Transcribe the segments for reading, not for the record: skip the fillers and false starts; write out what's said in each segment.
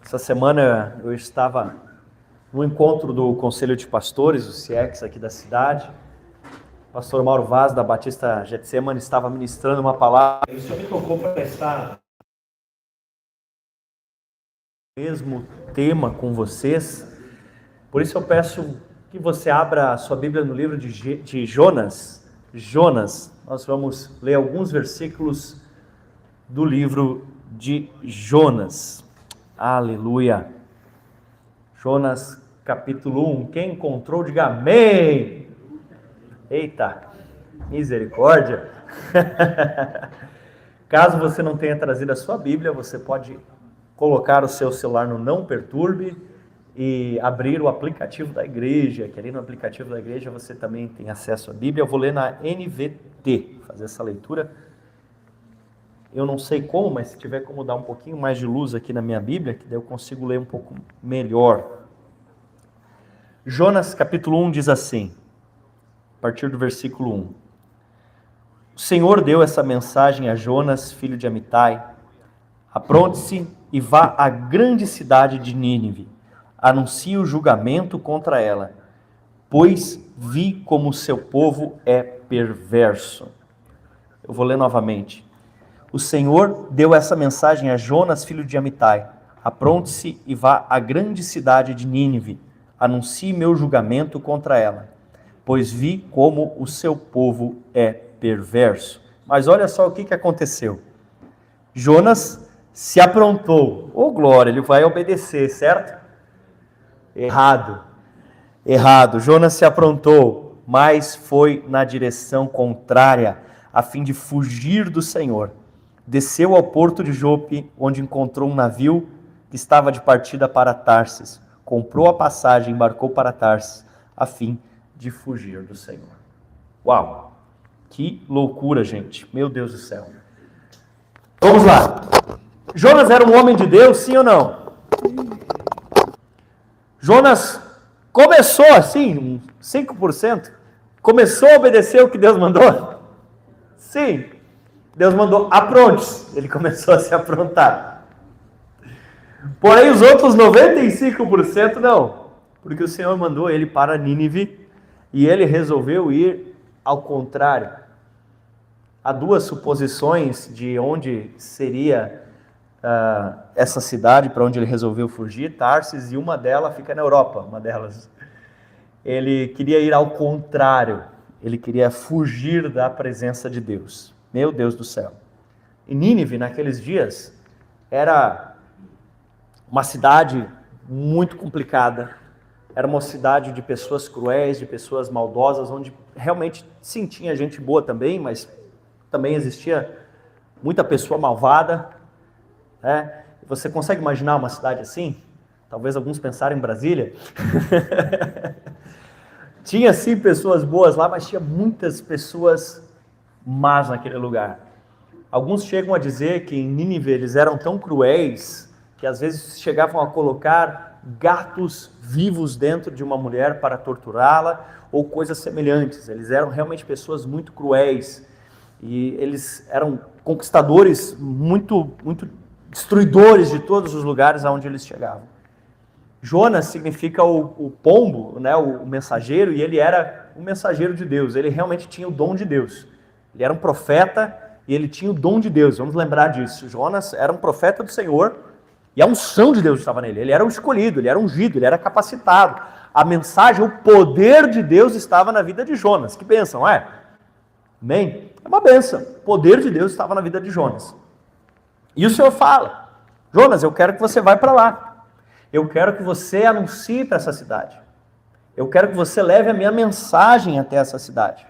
Essa semana eu estava no encontro do Conselho de Pastores, o CIEX aqui da cidade. O pastor Mauro Vaz, da Batista Getsemane, estava ministrando uma palavra. O Senhor me tocou para estar no mesmo tema com vocês. Por isso eu peço que você abra a sua Bíblia no livro de Jonas. Jonas, nós vamos ler alguns versículos do livro de Jonas. Aleluia. Jonas capítulo 1. Quem encontrou, diga amém. Eita, misericórdia. Caso você não tenha trazido a sua Bíblia, você pode colocar o seu celular no Não Perturbe e abrir o aplicativo da igreja, que ali no aplicativo da igreja você também tem acesso à Bíblia. Eu vou ler na NVT, fazer essa leitura. Eu não sei como, mas se tiver como dar um pouquinho mais de luz aqui na minha Bíblia, que daí eu consigo ler um pouco melhor. Jonas capítulo 1 diz assim, a partir do versículo 1. O Senhor deu essa mensagem a Jonas, filho de Amitai: apronte-se e vá à grande cidade de Nínive, anuncie o julgamento contra ela, pois vi como o seu povo é perverso. Eu vou ler novamente. O Senhor deu essa mensagem a Jonas, filho de Amitai: apronte-se e vá à grande cidade de Nínive, anuncie meu julgamento contra ela, pois vi como o seu povo é perverso. Mas olha só o que aconteceu. Jonas se aprontou. Oh glória, ele vai obedecer, certo? Errado. Jonas se aprontou, mas foi na direção contrária, a fim de fugir do Senhor. Desceu ao porto de Jope, onde encontrou um navio que estava de partida para Tarsis. Comprou a passagem e embarcou para Tarsis, a fim de fugir do Senhor. Uau! Que loucura, gente! Meu Deus do céu! Vamos lá! Jonas era um homem de Deus, sim ou não? Jonas começou assim, 5%. Começou a obedecer o que Deus mandou? Sim! Deus mandou, apronte-se. Ele começou a se aprontar. Porém, os outros 95% não. Porque o Senhor mandou ele para Nínive e ele resolveu ir ao contrário. Há duas suposições de onde seria essa cidade, para onde ele resolveu fugir, Tarsis, e uma delas fica na Europa, uma delas. Ele queria ir ao contrário. Ele queria fugir da presença de Deus. Meu Deus do céu. E Nínive, naqueles dias, era uma cidade muito complicada. Era uma cidade de pessoas cruéis, de pessoas maldosas, onde realmente sim, tinha gente boa também, mas também existia muita pessoa malvada. Né? Você consegue imaginar uma cidade assim? Talvez alguns pensarem em Brasília. Tinha sim pessoas boas lá, mas tinha muitas pessoas más naquele lugar. Alguns chegam a dizer que em Nínive eles eram tão cruéis que às vezes chegavam a colocar gatos vivos dentro de uma mulher para torturá-la ou coisas semelhantes. Eles eram realmente pessoas muito cruéis e eles eram conquistadores muito destruidores de todos os lugares aonde eles chegavam. Jonas significa o pombo, né, o mensageiro, e ele era o mensageiro de Deus. Ele realmente tinha o dom de Deus. Ele era um profeta e ele tinha o dom de Deus. Vamos lembrar disso. Jonas era um profeta do Senhor e a unção de Deus estava nele. Ele era o escolhido, ele era ungido, ele era capacitado. A mensagem, o poder de Deus estava na vida de Jonas. Que bênção, não é? Amém? É uma bênção. O poder de Deus estava na vida de Jonas. E o Senhor fala: Jonas, eu quero que você vá para lá. Eu quero que você anuncie para essa cidade. Eu quero que você leve a minha mensagem até essa cidade.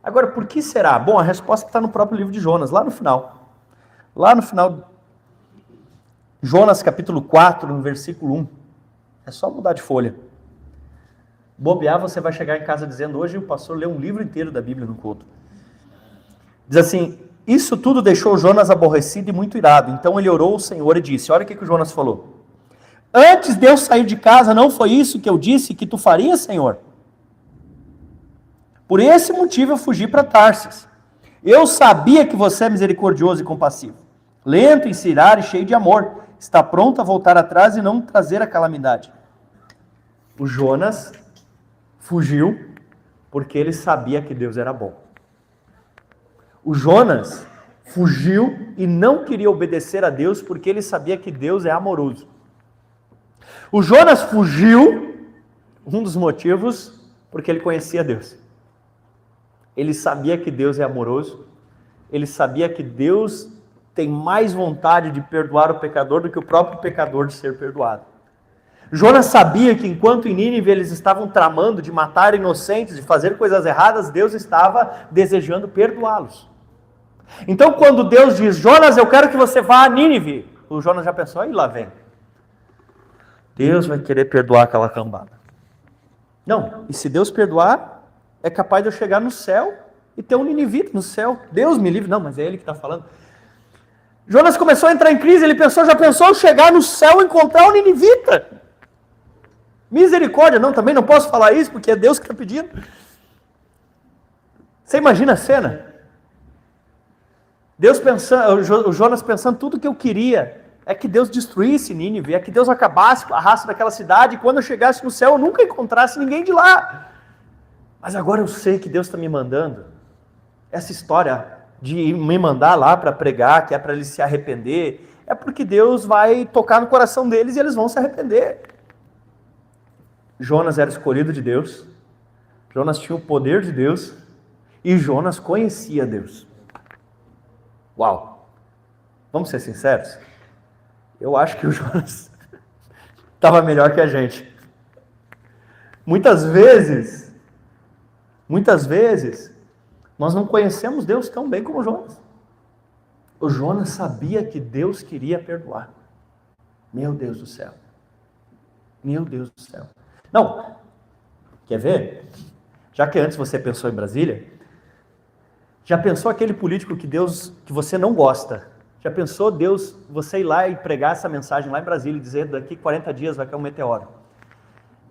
Agora, por que será? Bom, a resposta está no próprio livro de Jonas, lá no final. Lá no final, Jonas capítulo 4, no versículo 1. É só mudar de folha. Bobear, você vai chegar em casa dizendo: hoje o pastor leu um livro inteiro da Bíblia no culto. Diz assim: isso tudo deixou Jonas aborrecido e muito irado. Então ele orou ao Senhor e disse: olha o que o Jonas falou. Antes de eu sair de casa, não foi isso que eu disse que tu farias, Senhor? Por esse motivo eu fugi para Tarsis. Eu sabia que você é misericordioso e compassivo, lento em se irar e cheio de amor, está pronto a voltar atrás e não trazer a calamidade. O Jonas fugiu porque ele sabia que Deus era bom. O Jonas fugiu e não queria obedecer a Deus porque ele sabia que Deus é amoroso. O Jonas fugiu, um dos motivos, porque ele conhecia Deus. Ele sabia que Deus é amoroso, ele sabia que Deus tem mais vontade de perdoar o pecador do que o próprio pecador de ser perdoado. Jonas sabia que enquanto em Nínive eles estavam tramando de matar inocentes, de fazer coisas erradas, Deus estava desejando perdoá-los. Então quando Deus diz, Jonas, eu quero que você vá a Nínive, o Jonas já pensou, aí lá vem. Deus vai querer perdoar aquela cambada. Não, e se Deus perdoar, é capaz de eu chegar no céu e ter um ninivita no céu. Deus me livre. Não, mas é ele que está falando. Jonas começou a entrar em crise, ele já pensou chegar no céu e encontrar um ninivita. Misericórdia, não, também não posso falar isso, porque é Deus que está pedindo. Você imagina a cena? Deus pensando, o Jonas pensando, tudo que eu queria é que Deus destruísse Nínive, é que Deus acabasse com a raça daquela cidade, e quando eu chegasse no céu eu nunca encontrasse ninguém de lá. Mas agora eu sei que Deus está me mandando essa história de me mandar lá para pregar, que é para eles se arrepender, é porque Deus vai tocar no coração deles e eles vão se arrepender. Jonas era escolhido de Deus, Jonas tinha o poder de Deus e Jonas conhecia Deus. Uau! Vamos ser sinceros? Eu acho que o Jonas estava melhor que a gente. Muitas vezes, nós não conhecemos Deus tão bem como Jonas. O Jonas sabia que Deus queria perdoar. Meu Deus do céu. Meu Deus do céu. Não, quer ver? Já que antes você pensou em Brasília, já pensou aquele político que você não gosta? Já pensou Deus, você ir lá e pregar essa mensagem lá em Brasília e dizer daqui 40 dias vai cair um meteoro?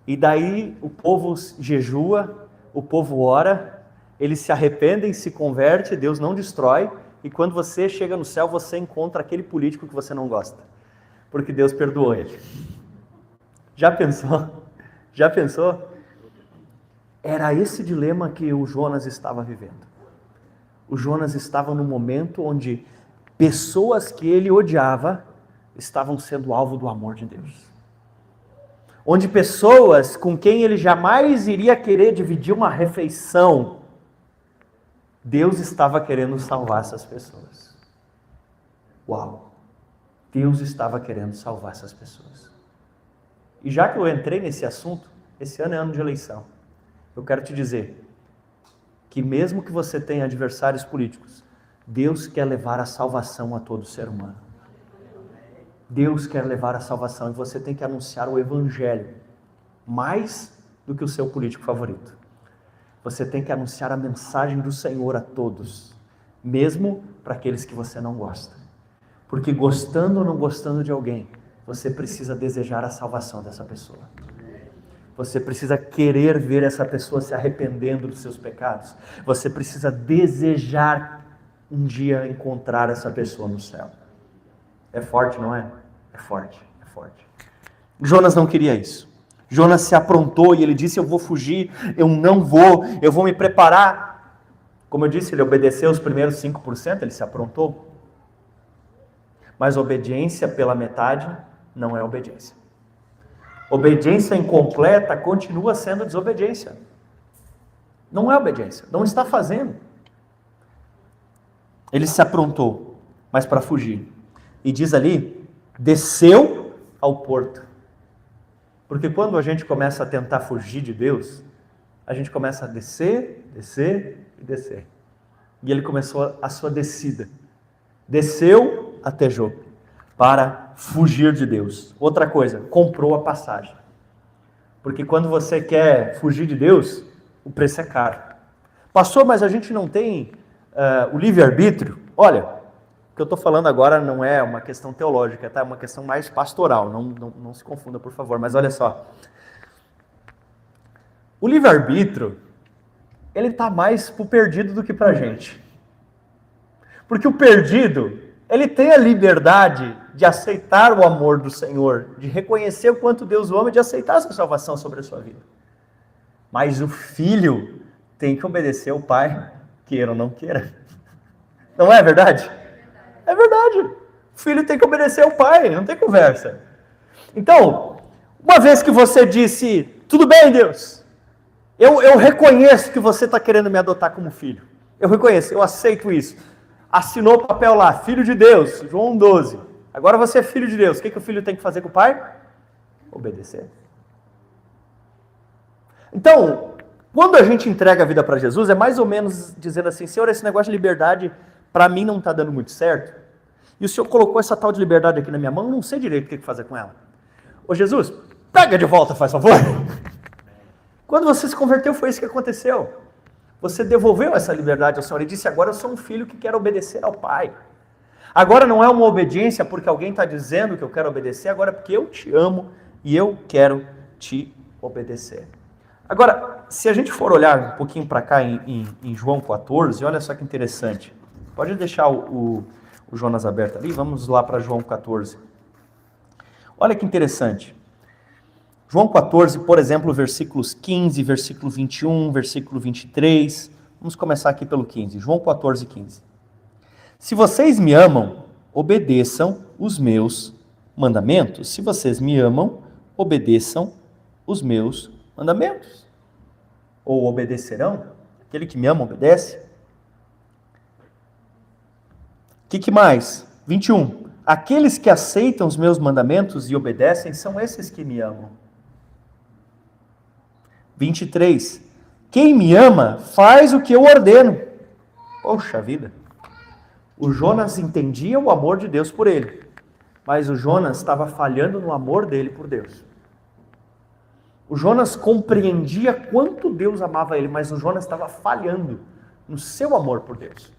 E daí o povo jejua, o povo ora, eles se arrependem, se convertem, Deus não destrói, e quando você chega no céu, você encontra aquele político que você não gosta, porque Deus perdoou ele. Já pensou? Já pensou? Era esse dilema que o Jonas estava vivendo. O Jonas estava num momento onde pessoas que ele odiava estavam sendo alvo do amor de Deus. Onde pessoas com quem ele jamais iria querer dividir uma refeição, Deus estava querendo salvar essas pessoas. Uau! Deus estava querendo salvar essas pessoas. E já que eu entrei nesse assunto, esse ano é ano de eleição, eu quero te dizer que mesmo que você tenha adversários políticos, Deus quer levar a salvação a todo ser humano. Deus quer levar a salvação e você tem que anunciar o Evangelho mais do que o seu político favorito. Você tem que anunciar a mensagem do Senhor a todos, mesmo para aqueles que você não gosta. Porque gostando ou não gostando de alguém, você precisa desejar a salvação dessa pessoa. Você precisa querer ver essa pessoa se arrependendo dos seus pecados. Você precisa desejar um dia encontrar essa pessoa no céu. É forte, não é? É forte, é forte. Jonas não queria isso. Jonas se aprontou e ele disse, eu vou fugir, eu não vou, eu vou me preparar. Como eu disse, ele obedeceu os primeiros 5%, ele se aprontou. Mas obediência pela metade não é obediência. Obediência incompleta continua sendo desobediência. Não é obediência, não está fazendo. Ele se aprontou, mas para fugir. E diz ali, desceu ao porto. Porque quando a gente começa a tentar fugir de Deus, a gente começa a descer, descer e descer. E ele começou a sua descida. Desceu até Jope para fugir de Deus. Outra coisa, comprou a passagem. Porque quando você quer fugir de Deus, o preço é caro. Pastor, mas a gente não tem o livre-arbítrio? Olha, o que eu estou falando agora não é uma questão teológica, tá? É uma questão mais pastoral, não se confunda, por favor. Mas olha só, o livre-arbítrio, ele está mais para o perdido do que para a gente. Porque o perdido, ele tem a liberdade de aceitar o amor do Senhor, de reconhecer o quanto Deus o ama e de aceitar a sua salvação sobre a sua vida. Mas o filho tem que obedecer ao pai, queira ou não queira. Não é verdade? É verdade. O filho tem que obedecer ao pai, não tem conversa. Então, uma vez que você disse, tudo bem, Deus, eu reconheço que você está querendo me adotar como filho. Eu reconheço, eu aceito isso. Assinou o papel lá, filho de Deus, João 12. Agora você é filho de Deus. O que o filho tem que fazer com o pai? Obedecer. Então, quando a gente entrega a vida para Jesus, é mais ou menos dizendo assim, Senhor, esse negócio de liberdade para mim não está dando muito certo. E o Senhor colocou essa tal de liberdade aqui na minha mão, eu não sei direito o que fazer com ela. Ô Jesus, pega de volta, faz favor. Quando você se converteu, foi isso que aconteceu. Você devolveu essa liberdade ao Senhor e disse, agora eu sou um filho que quer obedecer ao Pai. Agora não é uma obediência porque alguém está dizendo que eu quero obedecer, agora é porque eu te amo e eu quero te obedecer. Agora, se a gente for olhar um pouquinho para cá em João 14, olha só que interessante. Pode deixar o Jonas aberto ali, vamos lá para João 14. Olha que interessante. João 14, por exemplo, versículos 15, versículo 21, versículo 23. Vamos começar aqui pelo 15. João 14, 15. Se vocês me amam, obedeçam os meus mandamentos. Se vocês me amam, obedeçam os meus mandamentos. Ou obedecerão. Aquele que me ama, obedece. O que mais? 21. Aqueles que aceitam os meus mandamentos e obedecem são esses que me amam. 23. Quem me ama faz o que eu ordeno. Poxa vida. O Jonas entendia o amor de Deus por ele, mas o Jonas estava falhando no amor dele por Deus. O Jonas compreendia quanto Deus amava ele, mas o Jonas estava falhando no seu amor por Deus.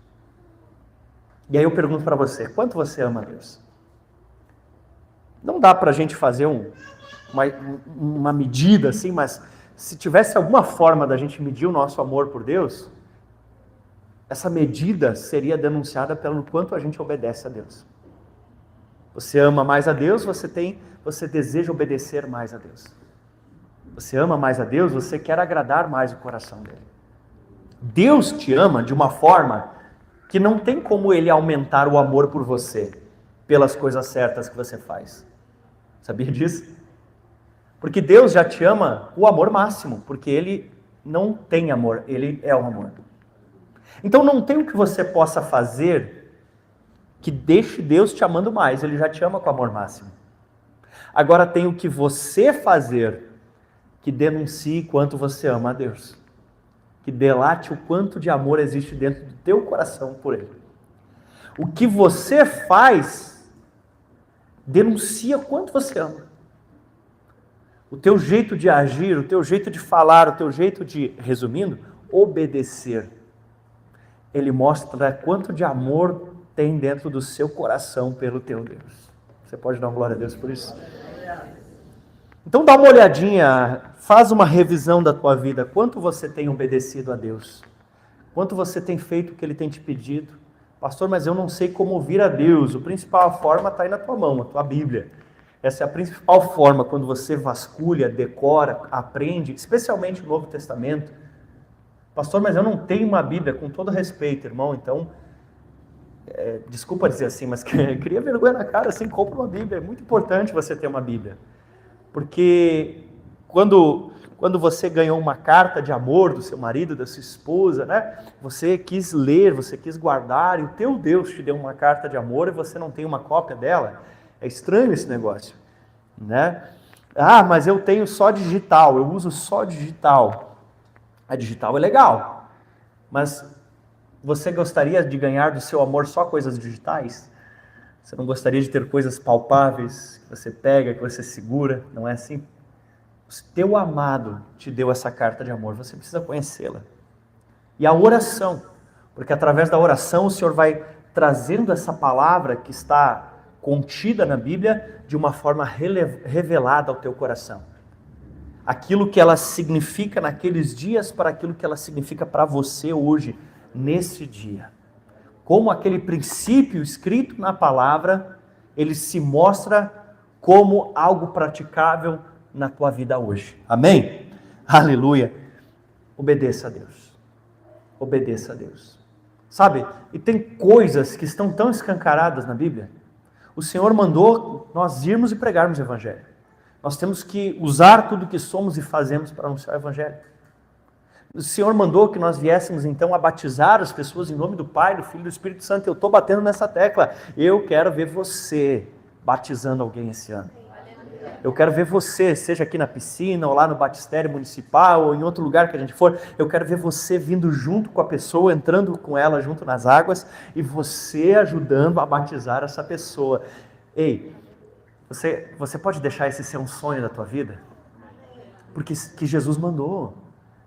E aí eu pergunto para você, quanto você ama a Deus? Não dá para a gente fazer uma medida assim, mas se tivesse alguma forma da gente medir o nosso amor por Deus, essa medida seria denunciada pelo quanto a gente obedece a Deus. Você ama mais a Deus, você deseja obedecer mais a Deus. Você ama mais a Deus, você quer agradar mais o coração dele. Deus te ama de uma forma que não tem como ele aumentar o amor por você pelas coisas certas que você faz. Sabia disso? Porque Deus já te ama o amor máximo, porque ele não tem amor, ele é o amor. Então não tem o que você possa fazer que deixe Deus te amando mais, ele já te ama com amor máximo. Agora tem o que você fazer que denuncie quanto você ama a Deus, que delate o quanto de amor existe dentro do teu coração por ele. O que você faz denuncia quanto você ama. O teu jeito de agir, o teu jeito de falar, o teu jeito de, resumindo, obedecer. Ele mostra quanto de amor tem dentro do seu coração pelo teu Deus. Você pode dar uma glória a Deus por isso? Então dá uma olhadinha, faz uma revisão da tua vida. Quanto você tem obedecido a Deus? Quanto você tem feito o que Ele tem te pedido? Pastor, mas eu não sei como ouvir a Deus. A principal forma está aí na tua mão, a tua Bíblia. Essa é a principal forma quando você vasculha, decora, aprende, especialmente o Novo Testamento. Pastor, mas eu não tenho uma Bíblia, com todo respeito, irmão, então, desculpa dizer assim, mas cria vergonha na cara, assim, compra uma Bíblia, é muito importante você ter uma Bíblia. Porque quando você ganhou uma carta de amor do seu marido, da sua esposa, né? Você quis ler, você quis guardar, e o teu Deus te deu uma carta de amor e você não tem uma cópia dela. É estranho esse negócio, né? Ah, mas eu tenho só digital, eu uso só digital. A digital é legal, mas você gostaria de ganhar do seu amor só coisas digitais? Você não gostaria de ter coisas palpáveis, que você pega, que você segura? Não é assim? O teu amado te deu essa carta de amor, você precisa conhecê-la. E a oração, porque através da oração o Senhor vai trazendo essa palavra que está contida na Bíblia de uma forma revelada ao teu coração. Aquilo que ela significa naqueles dias para aquilo que ela significa para você hoje, nesse dia. como aquele princípio escrito na palavra, ele se mostra como algo praticável na tua vida hoje. Amém? Aleluia. Obedeça a Deus. Obedeça a Deus. Sabe, e tem coisas que estão tão escancaradas na Bíblia. O Senhor mandou nós irmos e pregarmos o Evangelho. Nós temos que usar tudo que somos e fazemos para anunciar o Evangelho. O Senhor mandou que nós viéssemos então a batizar as pessoas em nome do Pai, do Filho e do Espírito Santo. Eu estou batendo nessa tecla. Eu quero ver você batizando alguém esse ano. Eu quero ver você, seja aqui na piscina, ou lá no batistério municipal, ou em outro lugar que a gente for, eu quero ver você vindo junto com a pessoa, entrando com ela junto nas águas, e você ajudando a batizar essa pessoa. Ei, você pode deixar esse ser um sonho da tua vida? Porque que Jesus mandou.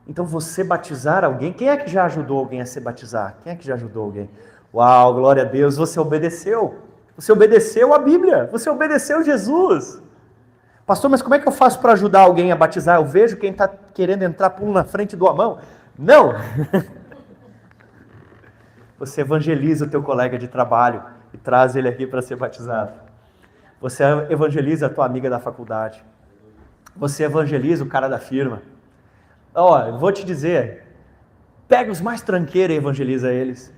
Então você batizar alguém, quem é que já ajudou alguém a se batizar? Quem é que já ajudou alguém? Uau, glória a Deus, você obedeceu. Você obedeceu a Bíblia, você obedeceu Jesus. Pastor, mas como é que eu faço para ajudar alguém a batizar? Eu vejo quem está querendo entrar, pulo na frente do amão. Não! Você evangeliza o teu colega de trabalho e traz ele aqui para ser batizado. Você evangeliza a tua amiga da faculdade. Você evangeliza o cara da firma. Eu vou te dizer, pega os mais tranqueiros e evangeliza eles.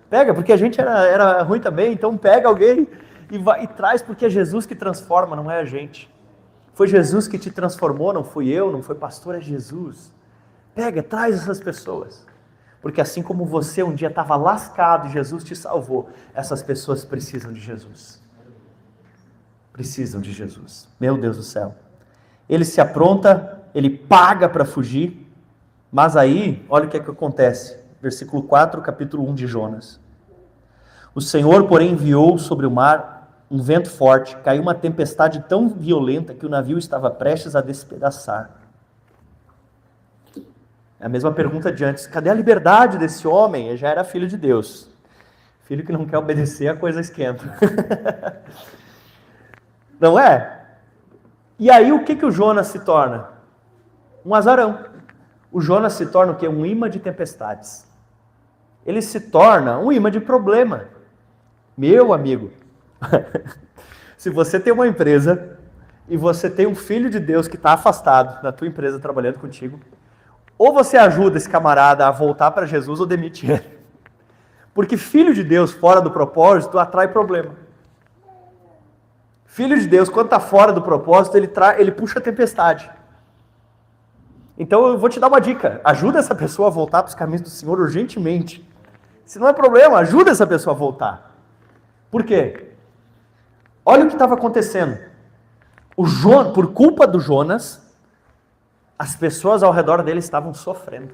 Pega, porque a gente era ruim também, então pega alguém e traz, porque é Jesus que transforma, não é a gente. Foi Jesus que te transformou, não fui eu, não foi pastor, é Jesus. Pega, traz essas pessoas. Porque assim como você um dia estava lascado e Jesus te salvou, essas pessoas precisam de Jesus. Precisam de Jesus. Meu Deus do céu. Ele se apronta, ele paga para fugir, mas aí, olha o que é que acontece. Versículo 4, capítulo 1 de Jonas. O Senhor, porém, enviou sobre o mar um vento forte, caiu uma tempestade tão violenta que o navio estava prestes a despedaçar. É a mesma pergunta de antes, cadê a liberdade desse homem? Ele já era filho de Deus. Filho que não quer obedecer, a coisa esquenta. Não é? E aí o que o Jonas se torna? Um azarão. O Jonas se torna o quê? Um imã de tempestades. Ele se torna um imã de problema. Meu amigo, se você tem uma empresa e você tem um filho de Deus que está afastado na tua empresa trabalhando contigo, ou você ajuda esse camarada a voltar para Jesus ou demite ele. Porque filho de Deus fora do propósito atrai problema. Filho de Deus, quando está fora do propósito, ele puxa a tempestade. Então eu vou te dar uma dica, ajuda essa pessoa a voltar para os caminhos do Senhor urgentemente. Se não é problema, ajuda essa pessoa a voltar. Por quê? Olha o que estava acontecendo. Por culpa do Jonas, as pessoas ao redor dele estavam sofrendo.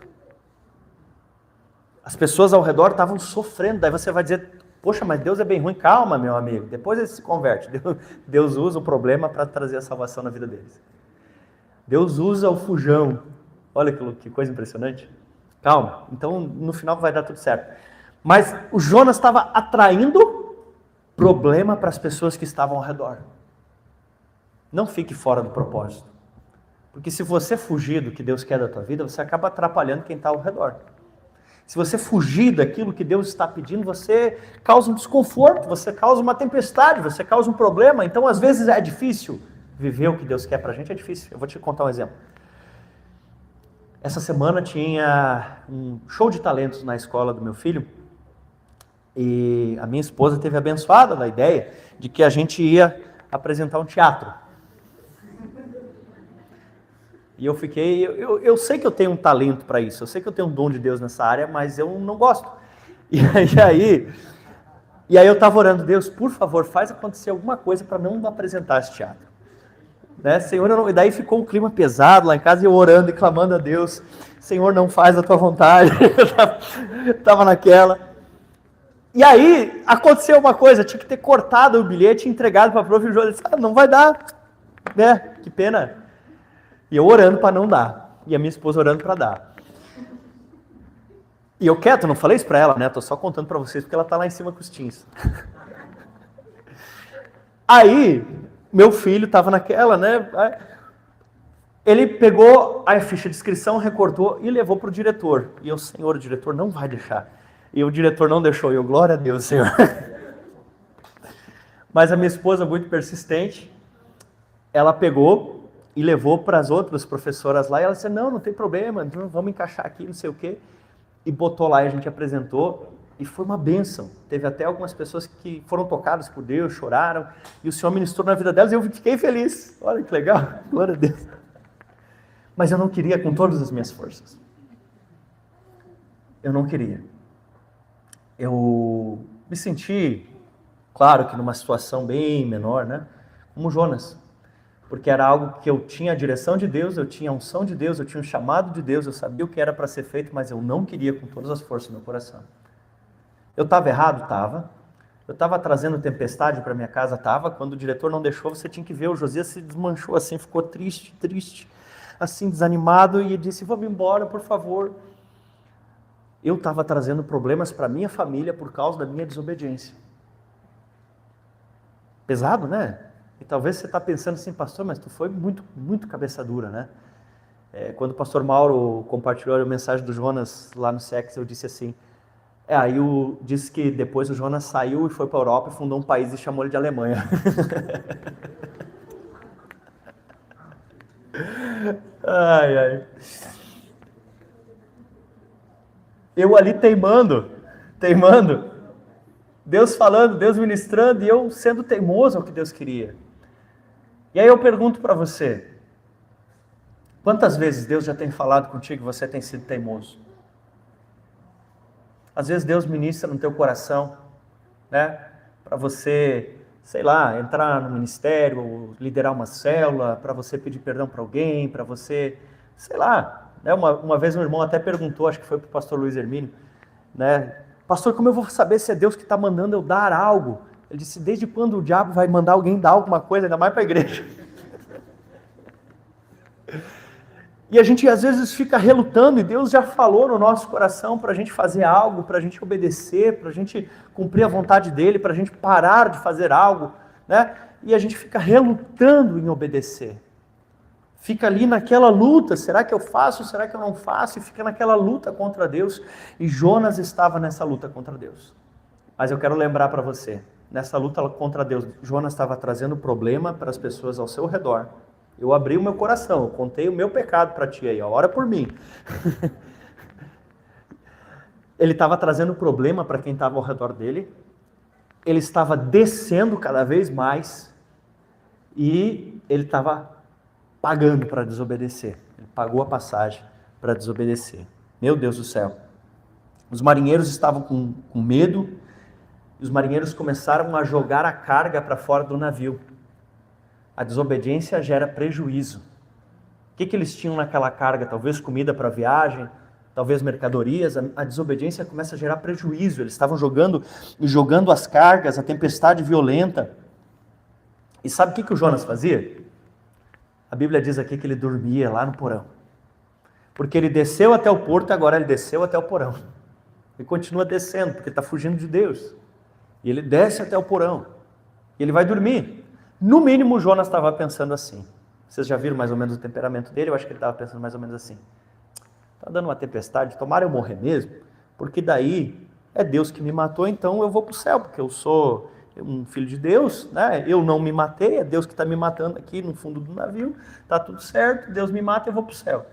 As pessoas ao redor estavam sofrendo. Daí você vai dizer, poxa, mas Deus é bem ruim. Calma, meu amigo. Depois ele se converte. Deus usa o problema para trazer a salvação na vida deles. Deus usa o fujão. Olha que coisa impressionante. Calma. Então, no final vai dar tudo certo. Mas o Jonas estava atraindo problema para as pessoas que estavam ao redor. Não fique fora do propósito. Porque se você fugir do que Deus quer da tua vida, você acaba atrapalhando quem está ao redor. Se você fugir daquilo que Deus está pedindo, você causa um desconforto, você causa uma tempestade, você causa um problema. Então, às vezes é difícil viver o que Deus quer para a gente, é difícil. Eu vou te contar um exemplo. Essa semana tinha um show de talentos na escola do meu filho, e a minha esposa teve abençoada da ideia de que a gente ia apresentar um teatro. E eu fiquei, eu sei que eu tenho um talento para isso, eu sei que eu tenho um dom de Deus nessa área, mas eu não gosto. E aí eu estava orando, Deus, por favor, faz acontecer alguma coisa para não apresentar esse teatro. Né? Senhor, e daí ficou um clima pesado lá em casa, e eu orando e clamando a Deus, Senhor, não faz a tua vontade. Eu estava naquela. E aí, aconteceu uma coisa, tinha que ter cortado o bilhete e entregado para a prof. E o João disse, não vai dar, né? Que pena. E eu orando para não dar, e a minha esposa orando para dar. E eu quieto, não falei isso para ela, né? Estou só contando para vocês, porque ela está lá em cima com os teens. Aí, meu filho estava naquela, né? Ele pegou a ficha de inscrição, recortou e levou para o diretor. E eu, Senhor, o diretor não vai deixar. E o diretor não deixou, eu, glória a Deus, Senhor. Mas a minha esposa, muito persistente, ela pegou e levou para as outras professoras lá, e ela disse, não tem problema, vamos encaixar aqui, não sei o quê. E botou lá, e a gente apresentou, e foi uma bênção. Teve até algumas pessoas que foram tocadas por Deus, choraram, e o Senhor ministrou na vida delas, e eu fiquei feliz. Olha que legal, glória a Deus. Mas eu não queria com todas as minhas forças. Eu não queria. Eu me senti, claro que numa situação bem menor, né? Como Jonas. Porque era algo que eu tinha a direção de Deus, eu tinha a unção de Deus, eu tinha o chamado de Deus, eu sabia o que era para ser feito, mas eu não queria com todas as forças do meu coração. Eu estava errado? Estava. Eu estava trazendo tempestade para minha casa? Estava. Quando o diretor não deixou, você tinha que ver, o Josias se desmanchou assim, ficou triste, assim, desanimado, e disse, vamos embora, por favor. Eu estava trazendo problemas para minha família por causa da minha desobediência. Pesado, né? E talvez você está pensando assim, pastor, mas tu foi muito cabeça dura, né? Quando o pastor Mauro compartilhou a mensagem do Jonas lá no SEX, eu disse assim, aí disse que depois o Jonas saiu e foi para a Europa e fundou um país e chamou ele de Alemanha. Ai. Eu ali teimando, Deus falando, Deus ministrando, e eu sendo teimoso ao que Deus queria. E aí eu pergunto para você, quantas vezes Deus já tem falado contigo e você tem sido teimoso? Às vezes Deus ministra no teu coração, né? Para você, sei lá, entrar no ministério, liderar uma célula, para você pedir perdão para alguém, para você, sei lá, né? Uma vez um irmão até perguntou, acho que foi para o pastor Luiz Hermínio, né? Pastor, como eu vou saber se é Deus que está mandando eu dar algo? Ele disse, desde quando o diabo vai mandar alguém dar alguma coisa, ainda mais para a igreja? E a gente às vezes fica relutando, e Deus já falou no nosso coração para a gente fazer algo, para a gente obedecer, para a gente cumprir a vontade dEle, para a gente parar de fazer algo, né? E a gente fica relutando em obedecer. Fica ali naquela luta, será que eu faço, será que eu não faço? E fica naquela luta contra Deus. E Jonas estava nessa luta contra Deus. Mas eu quero lembrar para você, nessa luta contra Deus, Jonas estava trazendo problema para as pessoas ao seu redor. Eu abri o meu coração, eu contei o meu pecado para ti aí, ó, ora por mim. Ele estava trazendo problema para quem estava ao redor dele, ele estava descendo cada vez mais, e ele estava pagando para desobedecer. Ele pagou a passagem para desobedecer. Meu Deus do céu. Os marinheiros estavam com medo, e os marinheiros começaram a jogar a carga para fora do navio. A desobediência gera prejuízo. O que eles tinham naquela carga? Talvez comida para viagem, talvez mercadorias. A desobediência começa a gerar prejuízo. Eles estavam jogando as cargas, a tempestade violenta. E sabe o que o Jonas fazia? A Bíblia diz aqui que ele dormia lá no porão. Porque ele desceu até o porto e agora ele desceu até o porão. Ele continua descendo, porque está fugindo de Deus. E ele desce até o porão. E ele vai dormir. No mínimo, Jonas estava pensando assim. Vocês já viram mais ou menos o temperamento dele? Eu acho que ele estava pensando mais ou menos assim. Está dando uma tempestade, tomara eu morrer mesmo, porque daí é Deus que me matou, então eu vou para o céu, porque eu sou um filho de Deus, né? Eu não me matei, é Deus que está me matando aqui no fundo do navio, está tudo certo, Deus me mata, eu vou para o céu.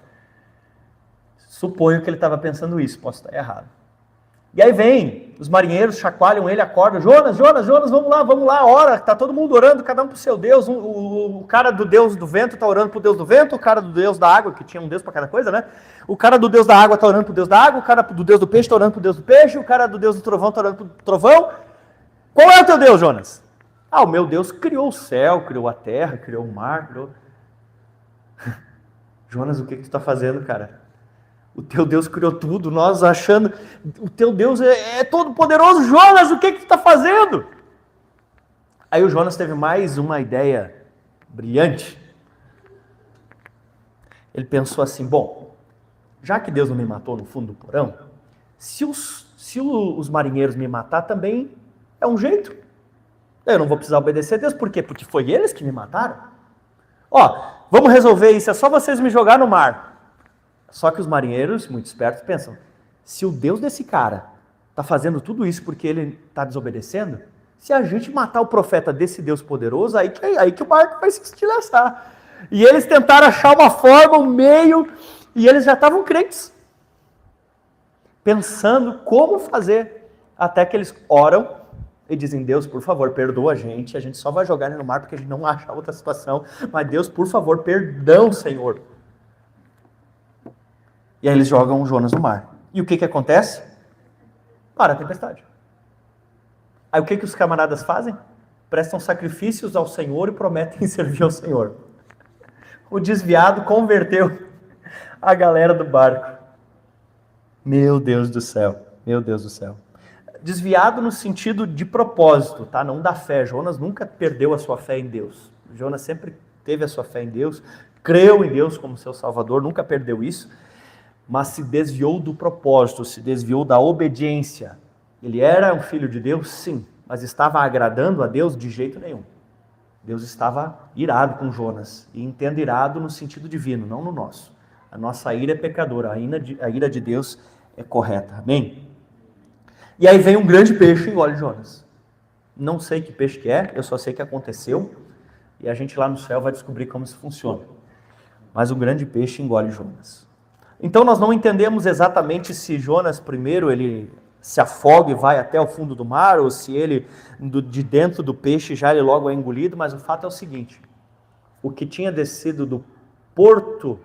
Suponho que ele estava pensando isso, posso estar errado. E aí vem, os marinheiros chacoalham ele, acordam, Jonas, vamos lá, ora, está todo mundo orando, cada um para o seu Deus, o cara do Deus do vento está orando para o Deus do vento, o cara do Deus da água, que tinha um Deus para cada coisa, né? O cara do Deus da água está orando para o Deus da água, o cara do Deus do peixe está orando para o Deus do peixe, o cara do Deus do trovão está orando para o trovão. Qual é o teu Deus, Jonas? O meu Deus criou o céu, criou a terra, criou o mar, criou... Jonas, o que tu está fazendo, cara? O teu Deus criou tudo, nós achando, o teu Deus é todo poderoso. Jonas, o que tu está fazendo? Aí o Jonas teve mais uma ideia brilhante. Ele pensou assim, bom, já que Deus não me matou no fundo do porão, se os marinheiros me matar também é um jeito. Eu não vou precisar obedecer a Deus, por quê? Porque foi eles que me mataram. Vamos resolver isso, é só vocês me jogar no mar. Só que os marinheiros, muito espertos, pensam, se o Deus desse cara está fazendo tudo isso porque ele está desobedecendo? Se a gente matar o profeta desse Deus poderoso, aí que o barco vai se estilhaçar. E eles tentaram achar uma forma, um meio, e eles já estavam crentes, pensando como fazer, até que eles oram e dizem: Deus, por favor, perdoa a gente só vai jogar ele no mar porque a gente não acha outra situação, mas Deus, por favor, perdão, Senhor. E aí eles jogam Jonas no mar. E o que acontece? Para a tempestade. Aí o que os camaradas fazem? Prestam sacrifícios ao Senhor e prometem servir ao Senhor. O desviado converteu a galera do barco. Meu Deus do céu, meu Deus do céu. Desviado no sentido de propósito, tá? Não da fé. Jonas nunca perdeu a sua fé em Deus. Jonas sempre teve a sua fé em Deus, creu em Deus como seu Salvador, nunca perdeu isso, mas se desviou do propósito, se desviou da obediência. Ele era um filho de Deus, sim, mas estava agradando a Deus de jeito nenhum. Deus estava irado com Jonas, e entenda irado no sentido divino, não no nosso. A nossa ira é pecadora, a ira de Deus é correta, amém? E aí vem um grande peixe e engole Jonas. Não sei que peixe que é, eu só sei que aconteceu, e a gente lá no céu vai descobrir como isso funciona. Mas o grande peixe engole Jonas. Então nós não entendemos exatamente se Jonas primeiro ele se afoga e vai até o fundo do mar, ou se ele de dentro do peixe já ele logo é engolido, mas o fato é o seguinte: o que tinha descido do porto,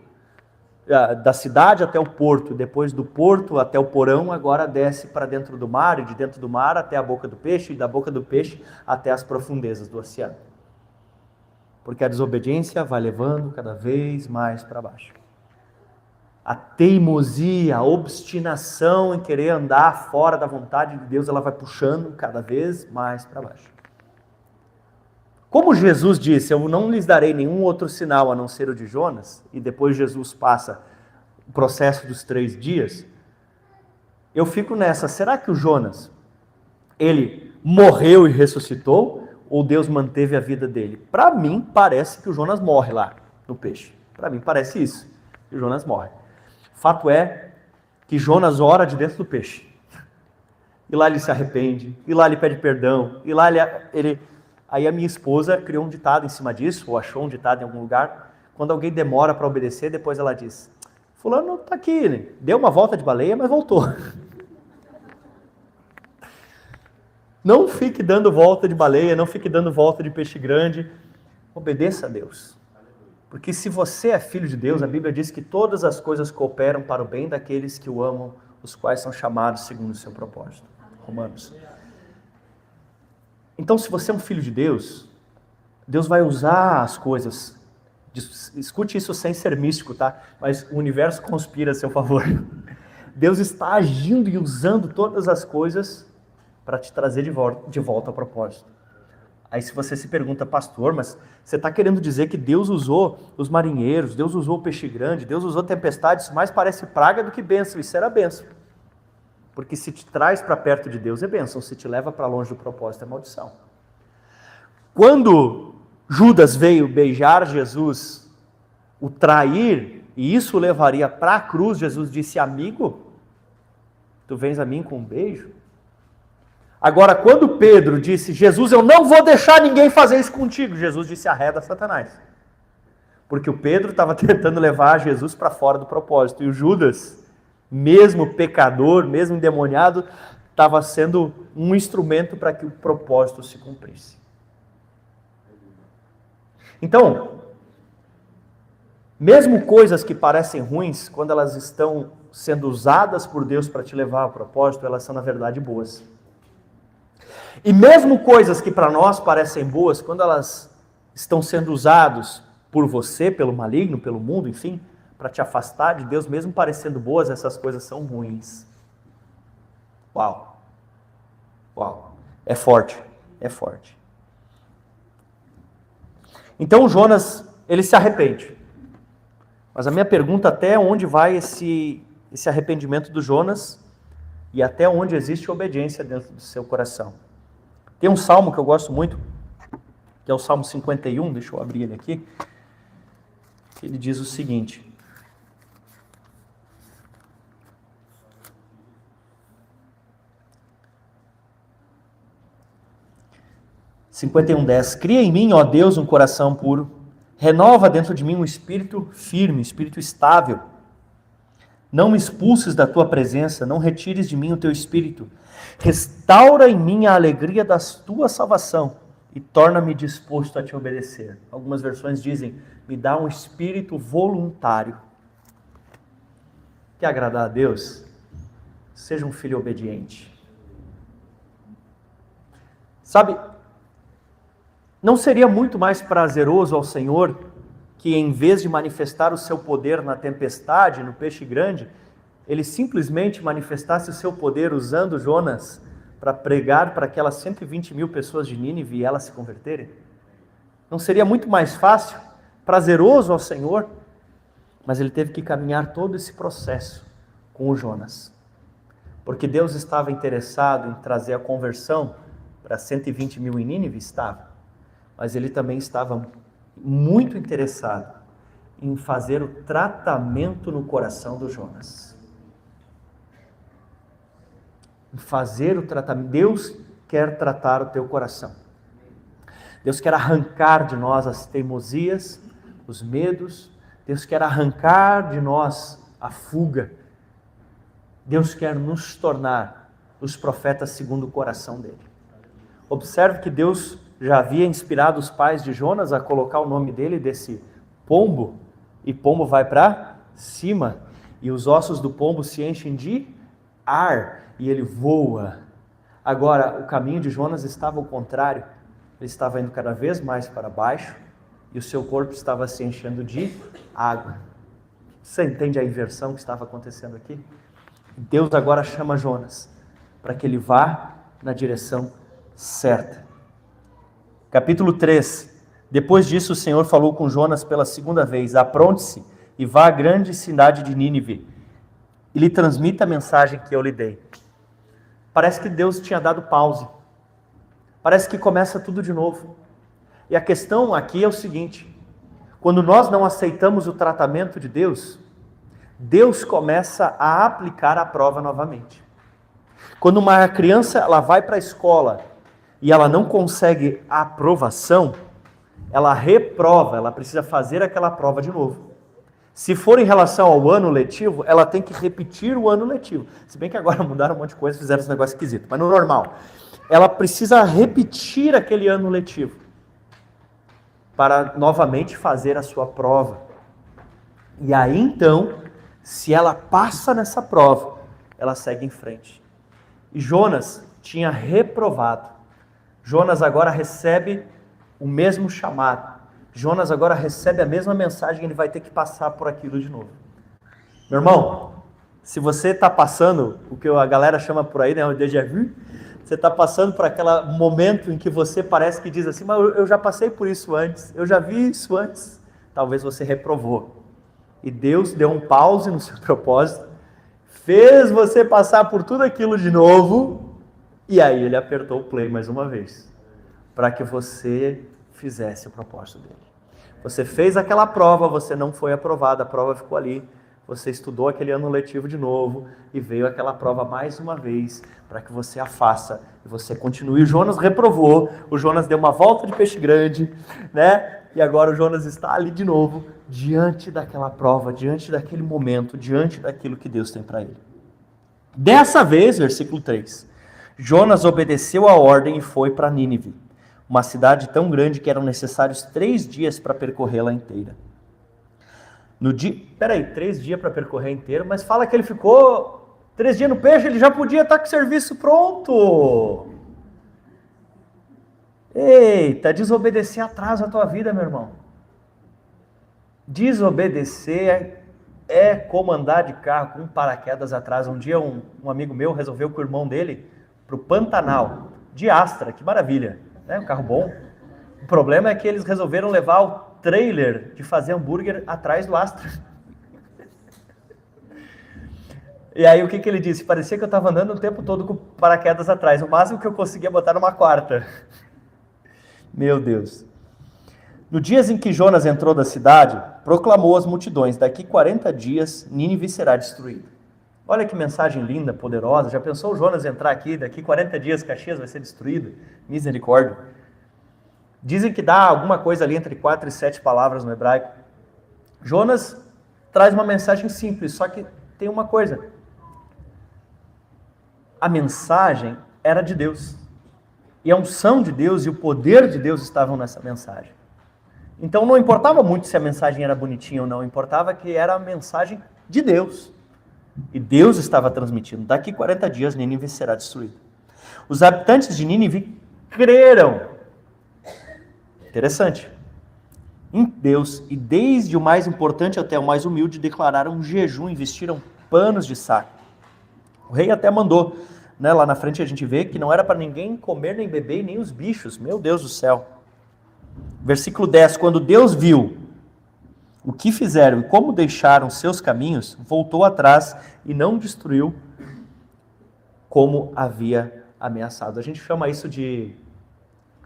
da cidade até o porto, depois do porto até o porão, agora desce para dentro do mar, e de dentro do mar até a boca do peixe, e da boca do peixe até as profundezas do oceano. Porque a desobediência vai levando cada vez mais para baixo. A teimosia, a obstinação em querer andar fora da vontade de Deus, ela vai puxando cada vez mais para baixo. Como Jesus disse: eu não lhes darei nenhum outro sinal a não ser o de Jonas, e depois Jesus passa o processo dos 3 dias, eu fico nessa: será que o Jonas, ele morreu e ressuscitou, ou Deus manteve a vida dele? Para mim, parece que o Jonas morre lá no peixe. Para mim, parece isso, que o Jonas morre. Fato é que Jonas ora de dentro do peixe. E lá ele se arrepende, e lá ele pede perdão, e lá ele... Aí a minha esposa criou um ditado em cima disso, ou achou um ditado em algum lugar. Quando alguém demora para obedecer, depois ela diz: fulano está aqui, né? Deu uma volta de baleia, mas voltou. Não fique dando volta de baleia, não fique dando volta de peixe grande. Obedeça a Deus. Porque se você é filho de Deus, a Bíblia diz que todas as coisas cooperam para o bem daqueles que o amam, os quais são chamados segundo o seu propósito. Romanos. Então, se você é um filho de Deus, Deus vai usar as coisas. Escute isso sem ser místico, tá? Mas o universo conspira a seu favor. Deus está agindo e usando todas as coisas para te trazer de volta ao propósito. Aí se você se pergunta: pastor, mas você está querendo dizer que Deus usou os marinheiros, Deus usou o peixe grande, Deus usou tempestades, mais parece praga do que bênção. Isso era bênção. Porque se te traz para perto de Deus é bênção, se te leva para longe do propósito é maldição. Quando Judas veio beijar Jesus, o trair, e isso o levaria para a cruz, Jesus disse: amigo, tu vens a mim com um beijo? Agora, quando Pedro disse: Jesus, eu não vou deixar ninguém fazer isso contigo, Jesus disse: arreda Satanás. Porque o Pedro estava tentando levar Jesus para fora do propósito, e o Judas, mesmo pecador, mesmo endemoniado, estava sendo um instrumento para que o propósito se cumprisse. Então, mesmo coisas que parecem ruins, quando elas estão sendo usadas por Deus para te levar ao propósito, elas são na verdade boas. E mesmo coisas que para nós parecem boas, quando elas estão sendo usadas por você, pelo maligno, pelo mundo, enfim, para te afastar de Deus, mesmo parecendo boas, essas coisas são ruins. Uau! Uau! É forte, é forte. Então Jonas, ele se arrepende. Mas a minha pergunta: até onde vai esse arrependimento do Jonas? E até onde existe obediência dentro do seu coração? Tem um salmo que eu gosto muito, que é o Salmo 51, deixa eu abrir ele aqui, que ele diz o seguinte: 51:10. Cria em mim, ó Deus, um coração puro. Renova dentro de mim um espírito firme, um espírito estável. Não me expulses da tua presença, não retires de mim o teu espírito. Restaura em mim a alegria da tua salvação e torna-me disposto a te obedecer. Algumas versões dizem, me dá um espírito voluntário. Quer agradar a Deus? Seja um filho obediente. Sabe, não seria muito mais prazeroso ao Senhor que, em vez de manifestar o seu poder na tempestade, no peixe grande, ele simplesmente manifestasse o seu poder usando Jonas para pregar para aquelas 120.000 pessoas de Nínive e elas se converterem? Não seria muito mais fácil, prazeroso ao Senhor? Mas ele teve que caminhar todo esse processo com o Jonas, porque Deus estava interessado em trazer a conversão para 120.000 em Nínive, estava, mas ele também estava muito interessado em fazer o tratamento no coração do Jonas. Em fazer o tratamento. Deus quer tratar o teu coração. Deus quer arrancar de nós as teimosias, os medos. Deus quer arrancar de nós a fuga. Deus quer nos tornar os profetas segundo o coração dele. Observe que Deus já havia inspirado os pais de Jonas a colocar o nome dele desse pombo, e pombo vai para cima, e os ossos do pombo se enchem de ar, e ele voa. Agora, o caminho de Jonas estava ao contrário, ele estava indo cada vez mais para baixo, e o seu corpo estava se enchendo de água. Você entende a inversão que estava acontecendo aqui? Deus agora chama Jonas, para que ele vá na direção certa. Capítulo 3. Depois disso o Senhor falou com Jonas pela segunda vez. Apronte-se e vá à grande cidade de Nínive e lhe transmita a mensagem que eu lhe dei. Parece que Deus tinha dado pause. Parece que começa tudo de novo. E a questão aqui é o seguinte: quando nós não aceitamos o tratamento de Deus, Deus começa a aplicar a prova novamente. Quando uma criança ela vai para a escola e ela não consegue a aprovação, ela reprova, ela precisa fazer aquela prova de novo. Se for em relação ao ano letivo, ela tem que repetir o ano letivo. Se bem que agora mudaram um monte de coisa, fizeram esse negócio esquisito, mas no normal. Ela precisa repetir aquele ano letivo para novamente fazer a sua prova. E aí então, se ela passa nessa prova, ela segue em frente. E Jonas tinha reprovado. Jonas agora recebe o mesmo chamado. Jonas agora recebe a mesma mensagem, ele vai ter que passar por aquilo de novo. Meu irmão, se você está passando o que a galera chama por aí, né, o déjà vu, você está passando por aquele momento em que você parece que diz assim, mas eu já passei por isso antes, eu já vi isso antes. Talvez você reprovou. E Deus deu um pause no seu propósito, fez você passar por tudo aquilo de novo, e aí ele apertou o play mais uma vez, para que você fizesse o propósito dele. Você fez aquela prova, você não foi aprovado, a prova ficou ali, você estudou aquele ano letivo de novo, e veio aquela prova mais uma vez, para que você a faça, e você continue. O Jonas reprovou, o Jonas deu uma volta de peixe grande, né? E agora o Jonas está ali de novo, diante daquela prova, diante daquele momento, diante daquilo que Deus tem para ele. Dessa vez, versículo 3, Jonas obedeceu a ordem e foi para Nínive, uma cidade tão grande que eram necessários 3 dias para percorrê-la inteira. No dia, 3 dias para percorrer inteiro, mas fala que ele ficou 3 dias no peixe, ele já podia estar com o serviço pronto. Eita, desobedecer atrasa a tua vida, meu irmão. Desobedecer é como andar de carro com um paraquedas atrás. Um dia um amigo meu resolveu com o irmão dele para o Pantanal, de Astra, que maravilha, né? Um carro bom. O problema é que eles resolveram levar o trailer de fazer hambúrguer atrás do Astra. E aí o que ele disse? Parecia que eu estava andando o tempo todo com paraquedas atrás, o máximo que eu conseguia botar numa quarta. Meu Deus. No dia em que Jonas entrou da cidade, proclamou às multidões, daqui 40 dias Nínive será destruída. Olha que mensagem linda, poderosa. Já pensou o Jonas entrar aqui, daqui 40 dias Caxias vai ser destruído? Misericórdia. Dizem que dá alguma coisa ali entre 4 e 7 palavras no hebraico. Jonas traz uma mensagem simples, só que tem uma coisa. A mensagem era de Deus. E a unção de Deus e o poder de Deus estavam nessa mensagem. Então não importava muito se a mensagem era bonitinha ou não, importava que era a mensagem de Deus. E Deus estava transmitindo. Daqui 40 dias Nínive será destruída. Os habitantes de Nínive creram. Interessante. Em Deus, e desde o mais importante até o mais humilde, declararam um jejum e vestiram panos de saco. O rei até mandou, né, lá na frente a gente vê que não era para ninguém comer nem beber, nem os bichos. Meu Deus do céu. Versículo 10. Quando Deus viu o que fizeram e como deixaram seus caminhos, voltou atrás e não destruiu como havia ameaçado. A gente chama isso de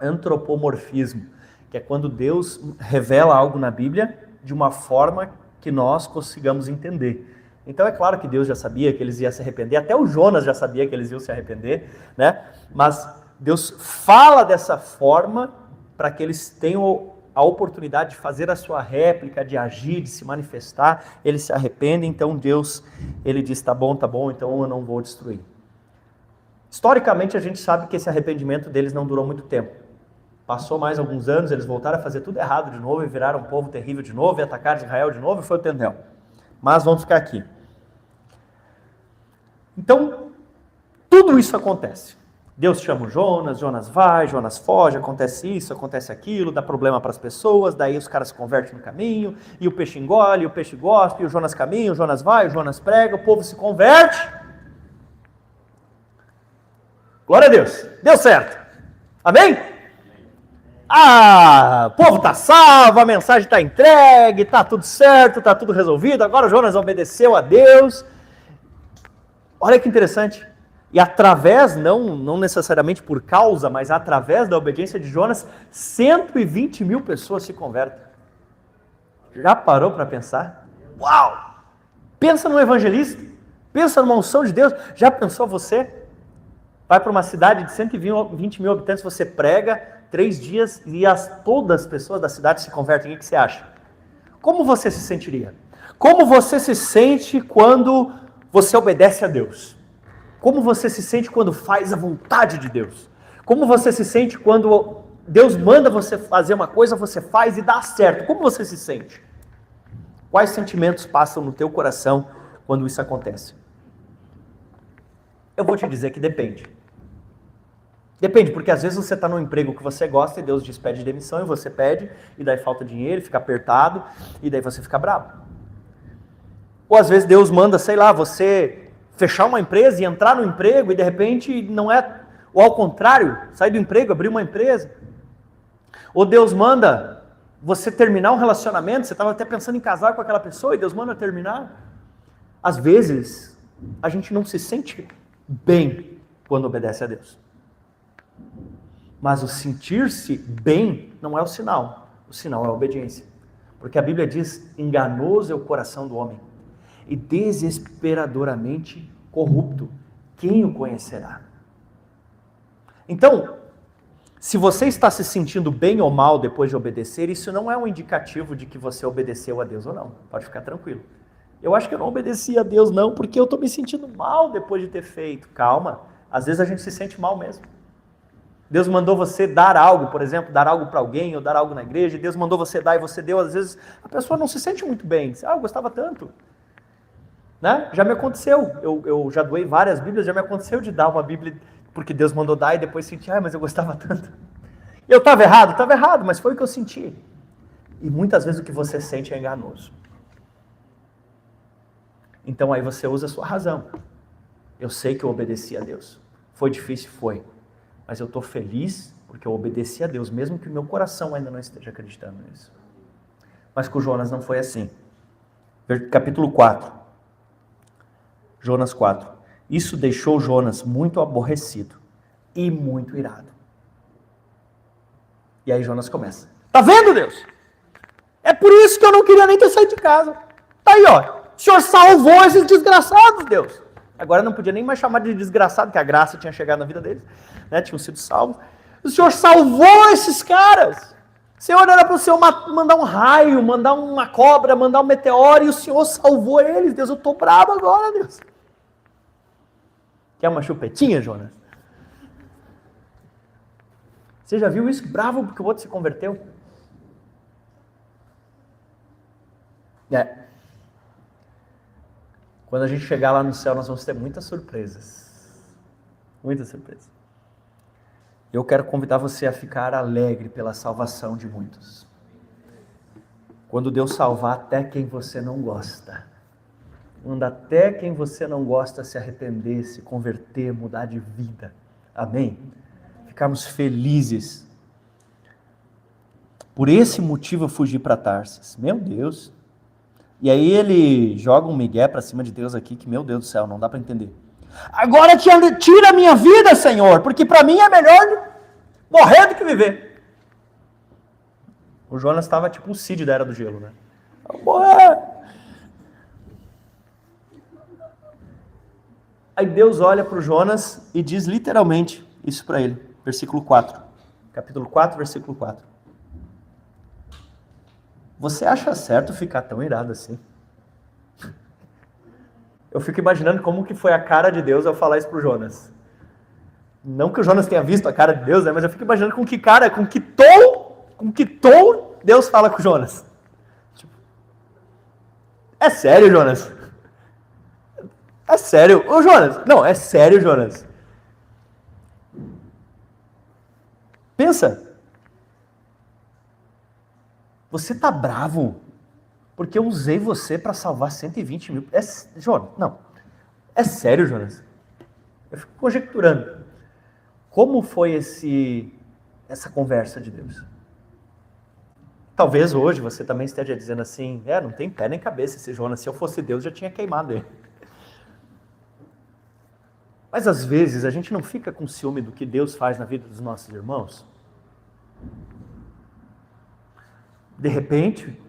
antropomorfismo, que é quando Deus revela algo na Bíblia de uma forma que nós consigamos entender. Então é claro que Deus já sabia que eles iam se arrepender, até o Jonas já sabia que eles iam se arrepender, né? Mas Deus fala dessa forma para que eles tenham a oportunidade de fazer a sua réplica, de agir, de se manifestar. Eles se arrependem, então Deus, ele diz, tá bom, então eu não vou destruir. Historicamente a gente sabe que esse arrependimento deles não durou muito tempo. Passou mais alguns anos, eles voltaram a fazer tudo errado de novo e viraram um povo terrível de novo e atacaram Israel de novo e foi o tendel. Mas vamos ficar aqui. Então, tudo isso acontece. Deus chama o Jonas, Jonas vai, Jonas foge, acontece isso, acontece aquilo, dá problema para as pessoas, daí os caras se convertem no caminho, e o peixe engole, o peixe gosta, e o Jonas caminha, o Jonas vai, o Jonas prega, o povo se converte. Glória a Deus, deu certo. Amém? O povo está salvo, a mensagem está entregue, está tudo certo, está tudo resolvido, agora o Jonas obedeceu a Deus. Olha que interessante. E através, não necessariamente por causa, mas através da obediência de Jonas, 120 mil pessoas se convertem. Já parou para pensar? Uau! Pensa num evangelista, pensa numa unção de Deus. Já pensou você? Vai para uma cidade de 120 mil habitantes, você prega 3 dias e todas as pessoas da cidade se convertem. O que você acha? Como você se sentiria? Como você se sente quando você obedece a Deus? Como você se sente quando faz a vontade de Deus? Como você se sente quando Deus manda você fazer uma coisa, você faz e dá certo? Como você se sente? Quais sentimentos passam no teu coração quando isso acontece? Eu vou te dizer que depende. Depende, porque às vezes você está num emprego que você gosta e Deus diz pede demissão e você pede, e daí falta dinheiro, fica apertado, e daí você fica bravo. Ou às vezes Deus manda, sei lá, você fechar uma empresa e entrar no emprego e de repente não é, ou ao contrário, sair do emprego, abrir uma empresa. Ou Deus manda você terminar um relacionamento, você estava até pensando em casar com aquela pessoa e Deus manda terminar. Às vezes, a gente não se sente bem quando obedece a Deus. Mas o sentir-se bem não é o sinal é a obediência. Porque a Bíblia diz, enganoso é o coração do homem e desesperadoramente corrupto, quem o conhecerá? Então, se você está se sentindo bem ou mal depois de obedecer, isso não é um indicativo de que você obedeceu a Deus ou não, pode ficar tranquilo. Eu acho que eu não obedeci a Deus não, porque eu estou me sentindo mal depois de ter feito. Calma, às vezes a gente se sente mal mesmo. Deus mandou você dar algo, por exemplo, dar algo para alguém ou dar algo na igreja, Deus mandou você dar e você deu, às vezes a pessoa não se sente muito bem, diz, eu gostava tanto. Né? Já me aconteceu, eu já doei várias Bíblias, já me aconteceu de dar uma Bíblia porque Deus mandou dar e depois senti, mas eu gostava tanto. Eu estava errado, mas foi o que eu senti. E muitas vezes o que você sente é enganoso. Então aí você usa a sua razão. Eu sei que eu obedeci a Deus. Foi difícil? Foi. Mas eu estou feliz porque eu obedeci a Deus, mesmo que o meu coração ainda não esteja acreditando nisso. Mas com Jonas não foi assim. Capítulo 4. Jonas 4. Isso deixou Jonas muito aborrecido e muito irado. E aí Jonas começa. Tá vendo, Deus? É por isso que eu não queria nem ter saído de casa. Tá aí, ó. O Senhor salvou esses desgraçados, Deus. Agora não podia nem mais chamar de desgraçado, que a graça tinha chegado na vida deles, né? Tinham sido salvos. O Senhor salvou esses caras. O Senhor era para o Senhor mandar um raio, mandar uma cobra, mandar um meteoro, e o Senhor salvou eles. Deus, eu estou bravo agora, Deus. Quer uma chupetinha, Jonas? Você já viu isso? Bravo porque o outro se converteu? Quando a gente chegar lá no céu, nós vamos ter muitas surpresas. Muitas surpresas. Eu quero convidar você a ficar alegre pela salvação de muitos. Quando Deus salvar até quem você não gosta. Quando até quem você não gosta se arrepender, se converter, mudar de vida. Amém? Ficarmos felizes. Por esse motivo eu fugi para Tarsis. Meu Deus. E aí ele joga um migué para cima de Deus aqui, que meu Deus do céu, não dá para entender. Agora tira a minha vida, Senhor, porque para mim é melhor morrer do que viver. O Jonas estava tipo o Cid da Era do Gelo, né? Aí Deus olha para o Jonas e diz literalmente isso para ele. Versículo 4. Capítulo 4, versículo 4. Você acha certo ficar tão irado assim? Eu fico imaginando como que foi a cara de Deus ao falar isso pro Jonas. Não que o Jonas tenha visto a cara de Deus, né? Mas eu fico imaginando com que tom Deus fala com o Jonas. Tipo, é sério, Jonas? É sério? Ô, Jonas, não, é sério, Jonas. Pensa. Você tá bravo porque eu usei você para salvar 120 mil. Jonas, não. É sério, Jonas? Eu fico conjecturando. Como foi essa conversa de Deus? Talvez hoje você também esteja dizendo assim, não tem pé nem cabeça esse Jonas. Se eu fosse Deus, já tinha queimado ele. Mas às vezes a gente não fica com ciúme do que Deus faz na vida dos nossos irmãos? De repente,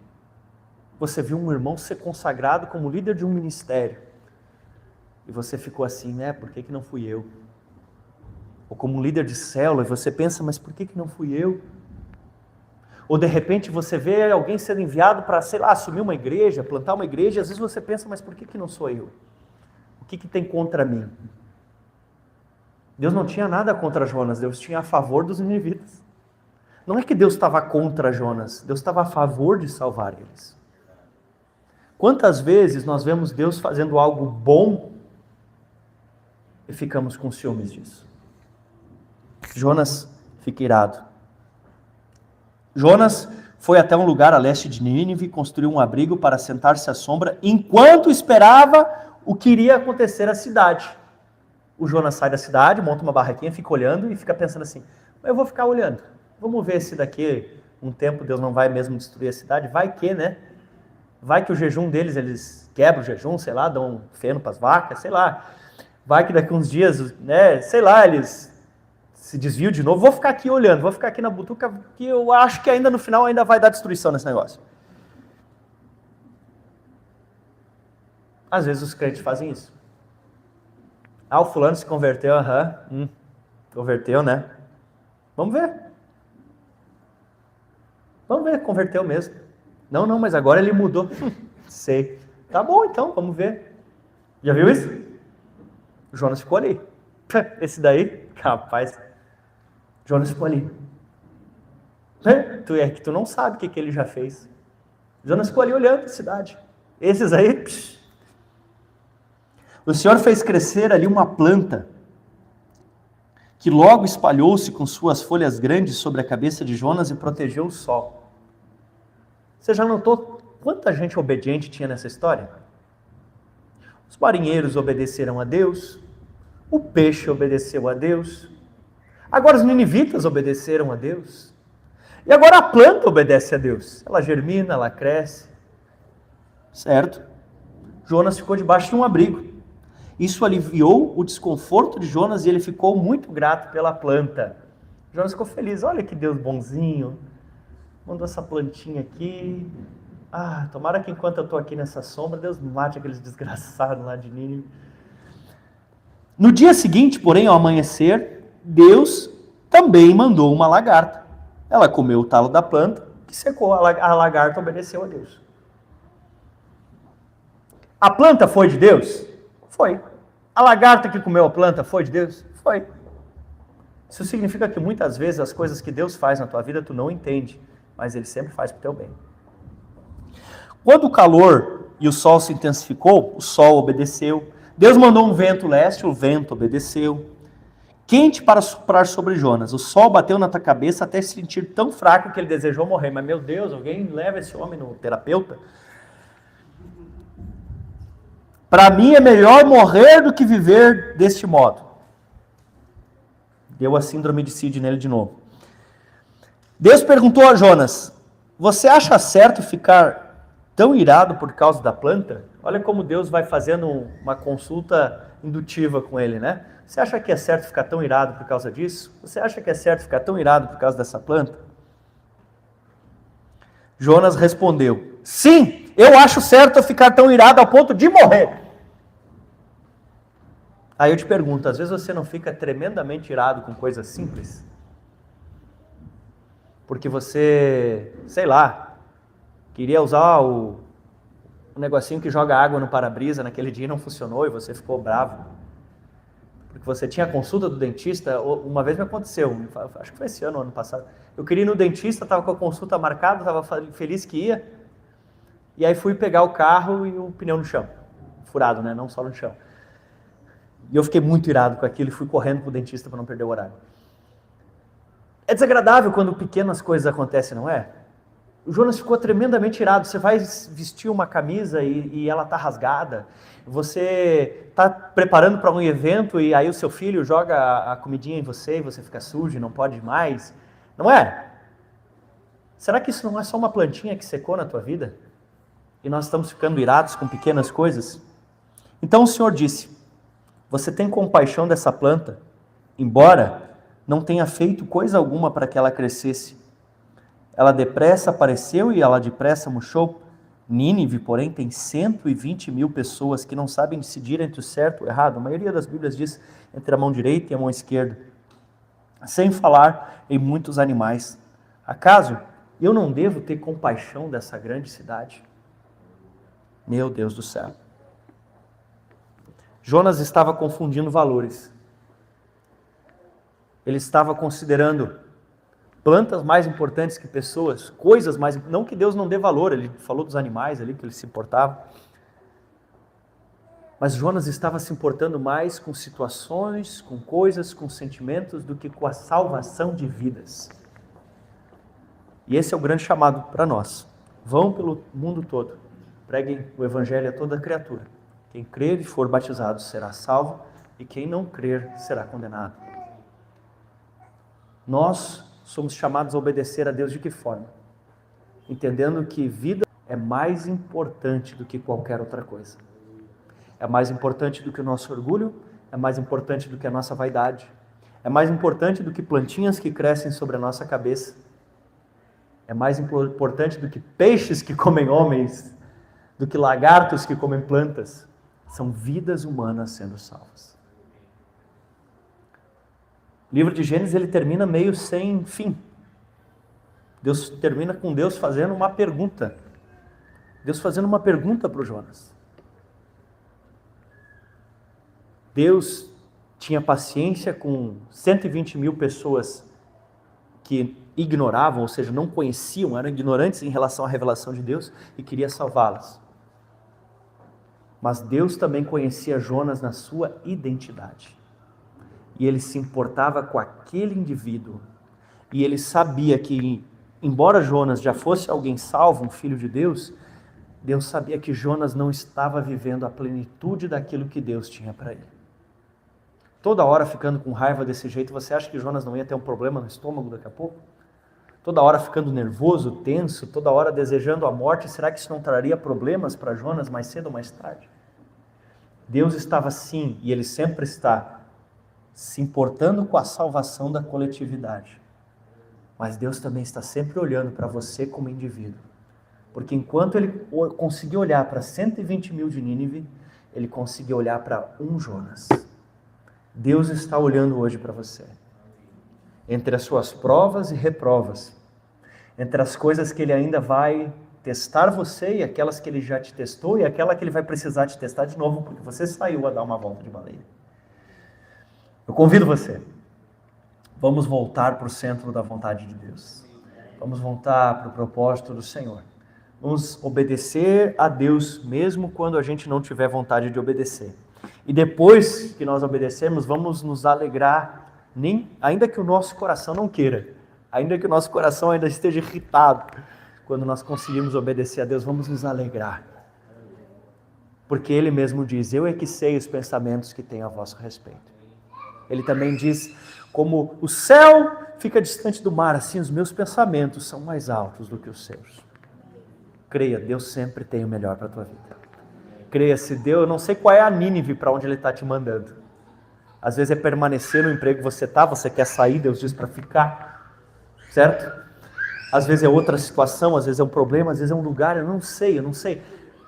você viu um irmão ser consagrado como líder de um ministério. E você ficou assim, por que não fui eu? Ou como líder de célula, e você pensa, mas por que não fui eu? Ou de repente você vê alguém sendo enviado para, assumir uma igreja, plantar uma igreja, e às vezes você pensa, mas por que não sou eu? O que tem contra mim? Deus não tinha nada contra Jonas, Deus tinha a favor dos ninivitas. Não é que Deus estava contra Jonas, Deus estava a favor de salvar eles. Quantas vezes nós vemos Deus fazendo algo bom e ficamos com ciúmes disso? Jonas fica irado. Jonas foi até um lugar a leste de Nínive, construiu um abrigo para sentar-se à sombra, enquanto esperava o que iria acontecer à cidade. O Jonas sai da cidade, monta uma barraquinha, fica olhando e fica pensando assim, eu vou ficar olhando. Vamos ver se daqui um tempo Deus não vai mesmo destruir a cidade. Vai que, né? Vai que o jejum deles, eles quebram o jejum, dão um feno para as vacas, Vai que daqui uns dias, né? Eles se desviam de novo. Vou ficar aqui olhando, vou ficar aqui na butuca, que eu acho que ainda no final ainda vai dar destruição nesse negócio. Às vezes os crentes fazem isso. O fulano se converteu, converteu, né? Vamos ver. Vamos ver, converteu mesmo. Não, mas agora ele mudou. Sei. Tá bom, então, vamos ver. Já viu isso? O Jonas ficou ali. Esse daí, capaz. Jonas ficou ali. É que tu não sabe o que ele já fez. Jonas ficou ali olhando a cidade. Esses aí... O Senhor fez crescer ali uma planta que logo espalhou-se com suas folhas grandes sobre a cabeça de Jonas e protegeu o sol. Você já notou quanta gente obediente tinha nessa história? Os marinheiros obedeceram a Deus, o peixe obedeceu a Deus, agora os ninivitas obedeceram a Deus, e agora a planta obedece a Deus. Ela germina, ela cresce, certo? Jonas ficou debaixo de um abrigo. Isso aliviou o desconforto de Jonas e ele ficou muito grato pela planta. Jonas ficou feliz, olha que Deus bonzinho, mandou essa plantinha aqui. Tomara que enquanto eu estou aqui nessa sombra, Deus mate aqueles desgraçados lá de Nínive. No dia seguinte, porém, ao amanhecer, Deus também mandou uma lagarta. Ela comeu o talo da planta, que secou. A lagarta obedeceu a Deus. A planta foi de Deus? Foi. A lagarta que comeu a planta foi de Deus? Foi. Isso significa que muitas vezes as coisas que Deus faz na tua vida tu não entende, mas Ele sempre faz para o teu bem. Quando o calor e o sol se intensificou, o sol obedeceu. Deus mandou um vento leste, o vento obedeceu. Quente para soprar sobre Jonas. O sol bateu na tua cabeça até se sentir tão fraco que ele desejou morrer. Mas, meu Deus, alguém leva esse homem no terapeuta? Para mim é melhor morrer do que viver deste modo. Deu a síndrome de Sid nele de novo. Deus perguntou a Jonas: você acha certo ficar tão irado por causa da planta? Olha como Deus vai fazendo uma consulta indutiva com ele, né? Você acha que é certo ficar tão irado por causa disso? Você acha que é certo ficar tão irado por causa dessa planta? Jonas respondeu: sim, eu acho certo eu ficar tão irado ao ponto de morrer. Aí eu te pergunto, às vezes você não fica tremendamente irado com coisas simples? Porque você, sei lá, queria usar o negocinho que joga água no para-brisa naquele dia e não funcionou e você ficou bravo. Porque você tinha consulta do dentista, uma vez me aconteceu, acho que foi esse ano passado. Eu queria ir no dentista, estava com a consulta marcada, estava feliz que ia. E aí fui pegar o carro e o pneu no chão. Furado, né? Não só no chão. E eu fiquei muito irado com aquilo e fui correndo para o dentista para não perder o horário. É desagradável quando pequenas coisas acontecem, não é? O Jonas ficou tremendamente irado. Você vai vestir uma camisa e ela está rasgada. Você está preparando para um evento e aí o seu filho joga a comidinha em você e você fica sujo e não pode mais. Não é? Será que isso não é só uma plantinha que secou na tua vida? E nós estamos ficando irados com pequenas coisas? Então o Senhor disse: você tem compaixão dessa planta, embora não tenha feito coisa alguma para que ela crescesse. Ela depressa apareceu e ela depressa murchou. Nínive, porém, tem 120 mil pessoas que não sabem decidir entre o certo e o errado. A maioria das Bíblias diz entre a mão direita e a mão esquerda. Sem falar em muitos animais. Acaso eu não devo ter compaixão dessa grande cidade? Meu Deus do céu. Jonas estava confundindo valores. Ele estava considerando plantas mais importantes que pessoas, coisas mais... Não que Deus não dê valor, ele falou dos animais ali, que ele se importava. Mas Jonas estava se importando mais com situações, com coisas, com sentimentos, do que com a salvação de vidas. E esse é o grande chamado para nós. Vão pelo mundo todo, preguem o evangelho a toda criatura. Quem crer e for batizado será salvo, e quem não crer será condenado. Nós somos chamados a obedecer a Deus de que forma? Entendendo que vida é mais importante do que qualquer outra coisa. É mais importante do que o nosso orgulho, é mais importante do que a nossa vaidade, é mais importante do que plantinhas que crescem sobre a nossa cabeça, é mais importante do que peixes que comem homens, do que lagartos que comem plantas. São vidas humanas sendo salvas. O livro de Gênesis ele termina meio sem fim. Deus termina com Deus fazendo uma pergunta. Deus fazendo uma pergunta para o Jonas. Deus tinha paciência com 120 mil pessoas que ignoravam, ou seja, não conheciam, eram ignorantes em relação à revelação de Deus e queria salvá-las. Mas Deus também conhecia Jonas na sua identidade. E ele se importava com aquele indivíduo. E ele sabia que, embora Jonas já fosse alguém salvo, um filho de Deus, Deus sabia que Jonas não estava vivendo a plenitude daquilo que Deus tinha para ele. Toda hora ficando com raiva desse jeito, você acha que Jonas não ia ter um problema no estômago daqui a pouco? Toda hora ficando nervoso, tenso, toda hora desejando a morte, será que isso não traria problemas para Jonas mais cedo ou mais tarde? Deus estava sim, e Ele sempre está, se importando com a salvação da coletividade. Mas Deus também está sempre olhando para você como indivíduo. Porque enquanto Ele conseguiu olhar para 120 mil de Nínive, Ele conseguiu olhar para um Jonas. Deus está olhando hoje para você. entre as suas provas e reprovas, entre as coisas que ele ainda vai testar você e aquelas que ele já te testou e aquela que ele vai precisar te testar de novo porque você saiu a dar uma volta de baleia. Eu convido você, vamos voltar para o centro da vontade de Deus. Vamos voltar para o propósito do Senhor. Vamos obedecer a Deus mesmo quando a gente não tiver vontade de obedecer. E depois que nós obedecermos, vamos nos alegrar, ainda que o nosso coração não queira, ainda que o nosso coração ainda esteja irritado, quando nós conseguimos obedecer a Deus, vamos nos alegrar. Porque Ele mesmo diz, eu é que sei os pensamentos que tenho a vosso respeito. Ele também diz, como o céu fica distante do mar, assim os meus pensamentos são mais altos do que os seus. Creia, Deus sempre tem o melhor para a tua vida. Creia, se Deus, eu não sei qual é a Nínive para onde Ele está te mandando. Às vezes é permanecer no emprego que você está, você quer sair, Deus diz para ficar, certo? Às vezes é outra situação, às vezes é um problema, às vezes é um lugar, eu não sei.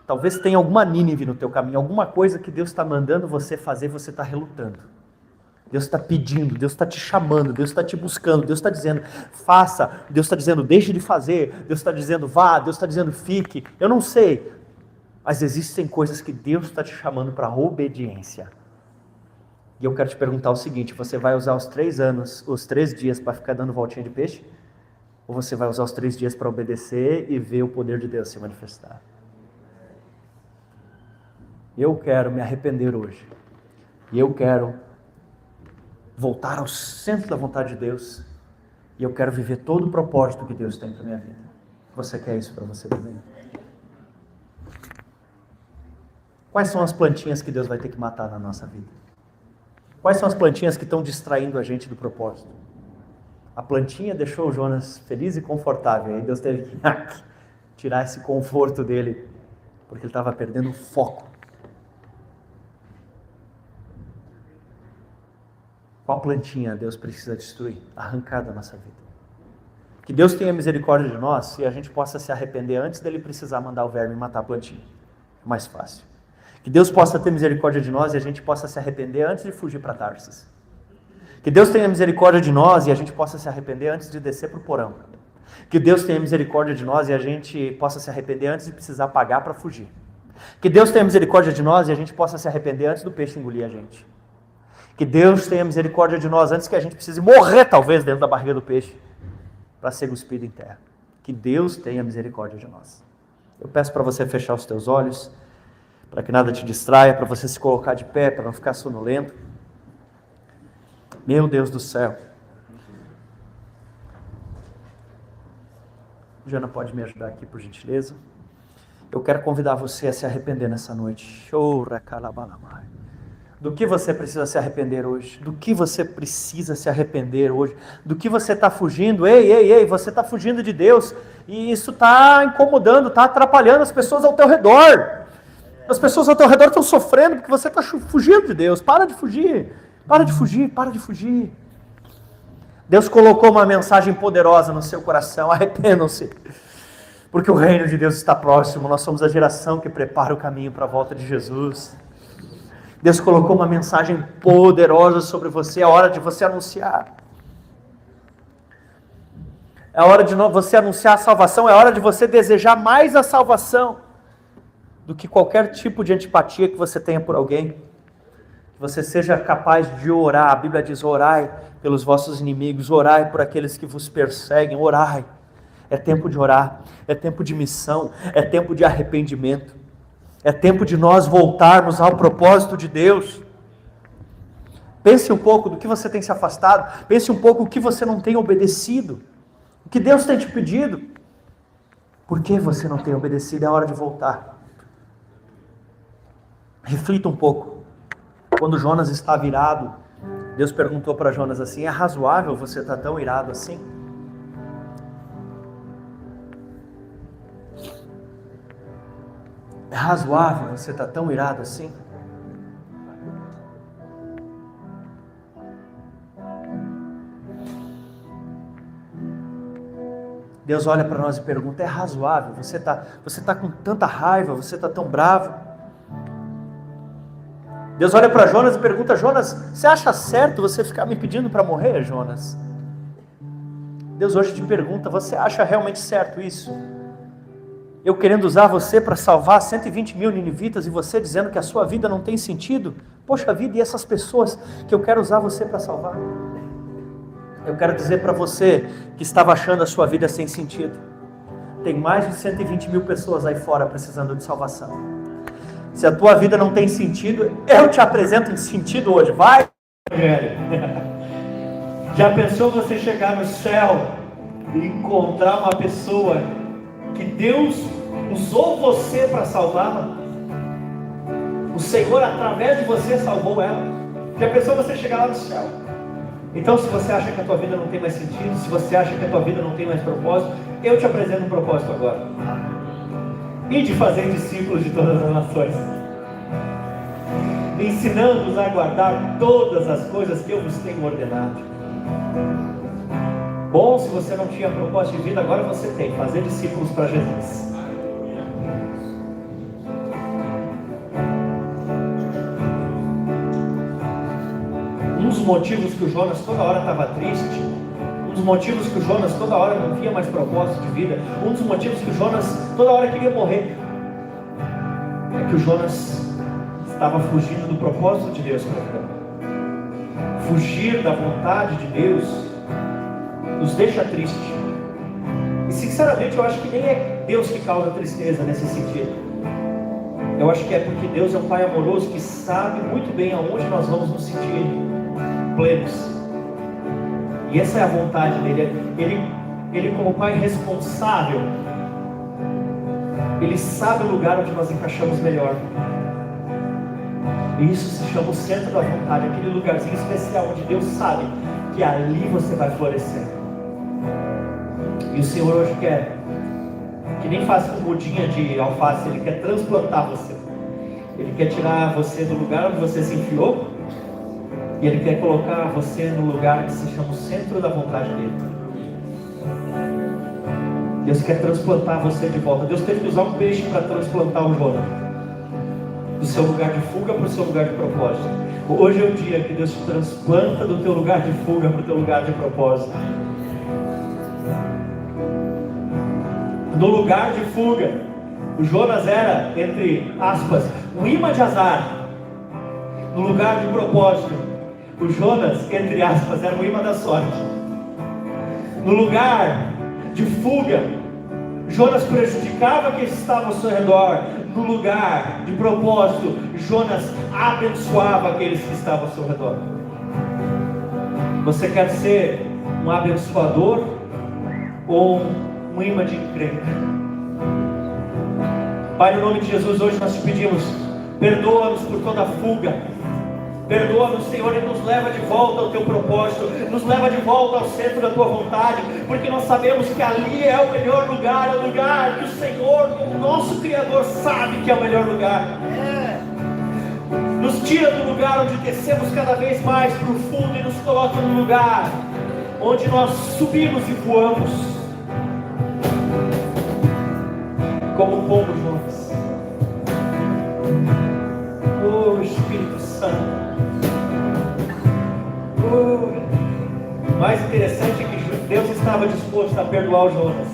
Talvez tenha alguma Nínive no teu caminho, alguma coisa que Deus está mandando você fazer e você está relutando. Deus está pedindo, Deus está te chamando, Deus está te buscando, Deus está dizendo, faça, Deus está dizendo, deixe de fazer, Deus está dizendo, vá, Deus está dizendo, fique. Eu não sei, mas existem coisas que Deus está te chamando para obediência. E eu quero te perguntar o seguinte, você vai usar os 3 dias para ficar dando voltinha de peixe? Ou você vai usar os 3 dias para obedecer e ver o poder de Deus se manifestar? Eu quero me arrepender hoje. E eu quero voltar ao centro da vontade de Deus. E eu quero viver todo o propósito que Deus tem para a minha vida. Você quer isso para você também? Quais são as plantinhas que Deus vai ter que matar na nossa vida? Quais são as plantinhas que estão distraindo a gente do propósito? A plantinha deixou o Jonas feliz e confortável. Aí Deus teve que tirar esse conforto dele, porque ele estava perdendo o foco. Qual plantinha Deus precisa destruir, arrancar da nossa vida? Que Deus tenha misericórdia de nós e a gente possa se arrepender antes dele precisar mandar o verme matar a plantinha. É mais fácil. Que Deus possa ter misericórdia de nós e a gente possa se arrepender antes de fugir para Tarsis. Que Deus tenha misericórdia de nós e a gente possa se arrepender antes de descer para o porão. Que Deus tenha misericórdia de nós e a gente possa se arrepender antes de precisar pagar para fugir. Que Deus tenha misericórdia de nós e a gente possa se arrepender antes do peixe engolir a gente. Que Deus tenha misericórdia de nós antes que a gente precise morrer, talvez, dentro da barriga do peixe, para ser cuspido em terra. Que Deus tenha misericórdia de nós. Eu peço para você fechar os teus olhos, para que nada te distraia, para você se colocar de pé, para não ficar sonolento. Meu Deus do céu. Jana, pode me ajudar aqui, por gentileza? Eu quero convidar você a se arrepender nessa noite. Do que você precisa se arrepender hoje? Do que você precisa se arrepender hoje? Do que você está fugindo? Ei, você está fugindo de Deus. E isso está incomodando, está atrapalhando as pessoas ao teu redor. As pessoas ao teu redor estão sofrendo porque você está fugindo de Deus. Para de fugir. Para de fugir. Deus colocou uma mensagem poderosa no seu coração. Arrependam-se. Porque o reino de Deus está próximo. Nós somos a geração que prepara o caminho para a volta de Jesus. Deus colocou uma mensagem poderosa sobre você. É hora de você anunciar. É hora de você anunciar a salvação. É hora de você desejar mais a salvação do que qualquer tipo de antipatia que você tenha por alguém. Que você seja capaz de orar. A Bíblia diz, orai pelos vossos inimigos. Orai por aqueles que vos perseguem. Orai. É tempo de orar. É tempo de missão. É tempo de arrependimento. É tempo de nós voltarmos ao propósito de Deus. Pense um pouco do que você tem se afastado. Pense um pouco o que você não tem obedecido. O que Deus tem te pedido. Por que você não tem obedecido? É hora de voltar. Reflita um pouco. Quando Jonas estava irado, Deus perguntou para Jonas assim, é razoável você estar tão irado assim? É razoável você estar tão irado assim? Deus olha para nós e pergunta, é razoável? Você tá com tanta raiva, você está tão bravo? Deus olha para Jonas e pergunta, Jonas, você acha certo você ficar me pedindo para morrer, Jonas? Deus hoje te pergunta: você acha realmente certo isso? Eu querendo usar você para salvar 120 mil ninivitas e você dizendo que a sua vida não tem sentido? Poxa vida, e essas pessoas que eu quero usar você para salvar? Eu quero dizer para você que estava achando a sua vida sem sentido: tem mais de 120 mil pessoas aí fora precisando de salvação. Se a tua vida não tem sentido, eu te apresento um sentido hoje. Vai, Evangelho. Já pensou você chegar no céu e encontrar uma pessoa que Deus usou você para salvá-la? O Senhor, através de você, salvou ela. Já pensou você chegar lá no céu? Então, se você acha que a tua vida não tem mais sentido, se você acha que a tua vida não tem mais propósito, eu te apresento um propósito agora: e de fazer discípulos de todas as nações, ensinando-os a guardar todas as coisas que eu vos tenho ordenado. Bom, se você não tinha propósito de vida, agora você tem: fazer discípulos para Jesus. Um dos motivos que o Jonas toda hora estava triste, um dos motivos que o Jonas toda hora não via mais propósito de vida, um dos motivos que o Jonas toda hora queria morrer, é que o Jonas estava fugindo do propósito de Deus para a vida. Fugir da vontade de Deus nos deixa triste. E sinceramente eu acho que nem é Deus que causa tristeza nesse sentido. Eu acho que é porque Deus é um Pai amoroso que sabe muito bem aonde nós vamos nos sentir plenos. E essa é a vontade dele. Ele como Pai responsável, Ele sabe o lugar onde nós encaixamos melhor. E isso se chama o centro da vontade, aquele lugarzinho especial onde Deus sabe que ali você vai florescer. E o Senhor hoje quer, que nem faz com mudinha de alface, Ele quer transplantar você. Ele quer tirar você do lugar onde você se enfiou, e Ele quer colocar você no lugar que se chama o centro da vontade dEle. Deus quer transplantar você de volta. Deus teve que usar um peixe para transplantar o Jonas do seu lugar de fuga para o seu lugar de propósito. Hoje é o dia que Deus te transplanta do teu lugar de fuga para o teu lugar de propósito. No lugar de fuga, o Jonas era, entre aspas, um imã de azar. No lugar de propósito, o Jonas, entre aspas, era um imã da sorte. No lugar de fuga, Jonas prejudicava quem estava ao seu redor. No lugar de propósito, Jonas abençoava aqueles que estavam ao seu redor. Você quer ser um abençoador ou um imã de encrenca? Pai, no nome de Jesus, hoje nós te pedimos: perdoa-nos por toda fuga. Perdoa-nos, Senhor, e nos leva de volta ao teu propósito, nos leva de volta ao centro da tua vontade, porque nós sabemos que ali é o melhor lugar, é o lugar que o Senhor, o nosso Criador, sabe que é o melhor lugar. Nos tira do lugar onde descemos cada vez mais para o fundo e nos coloca no lugar onde nós subimos e voamos como o pombo Jonas. Oh Espírito Santo. O mais interessante é que Deus estava disposto a perdoar o Jonas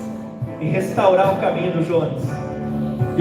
e restaurar o caminho do Jonas.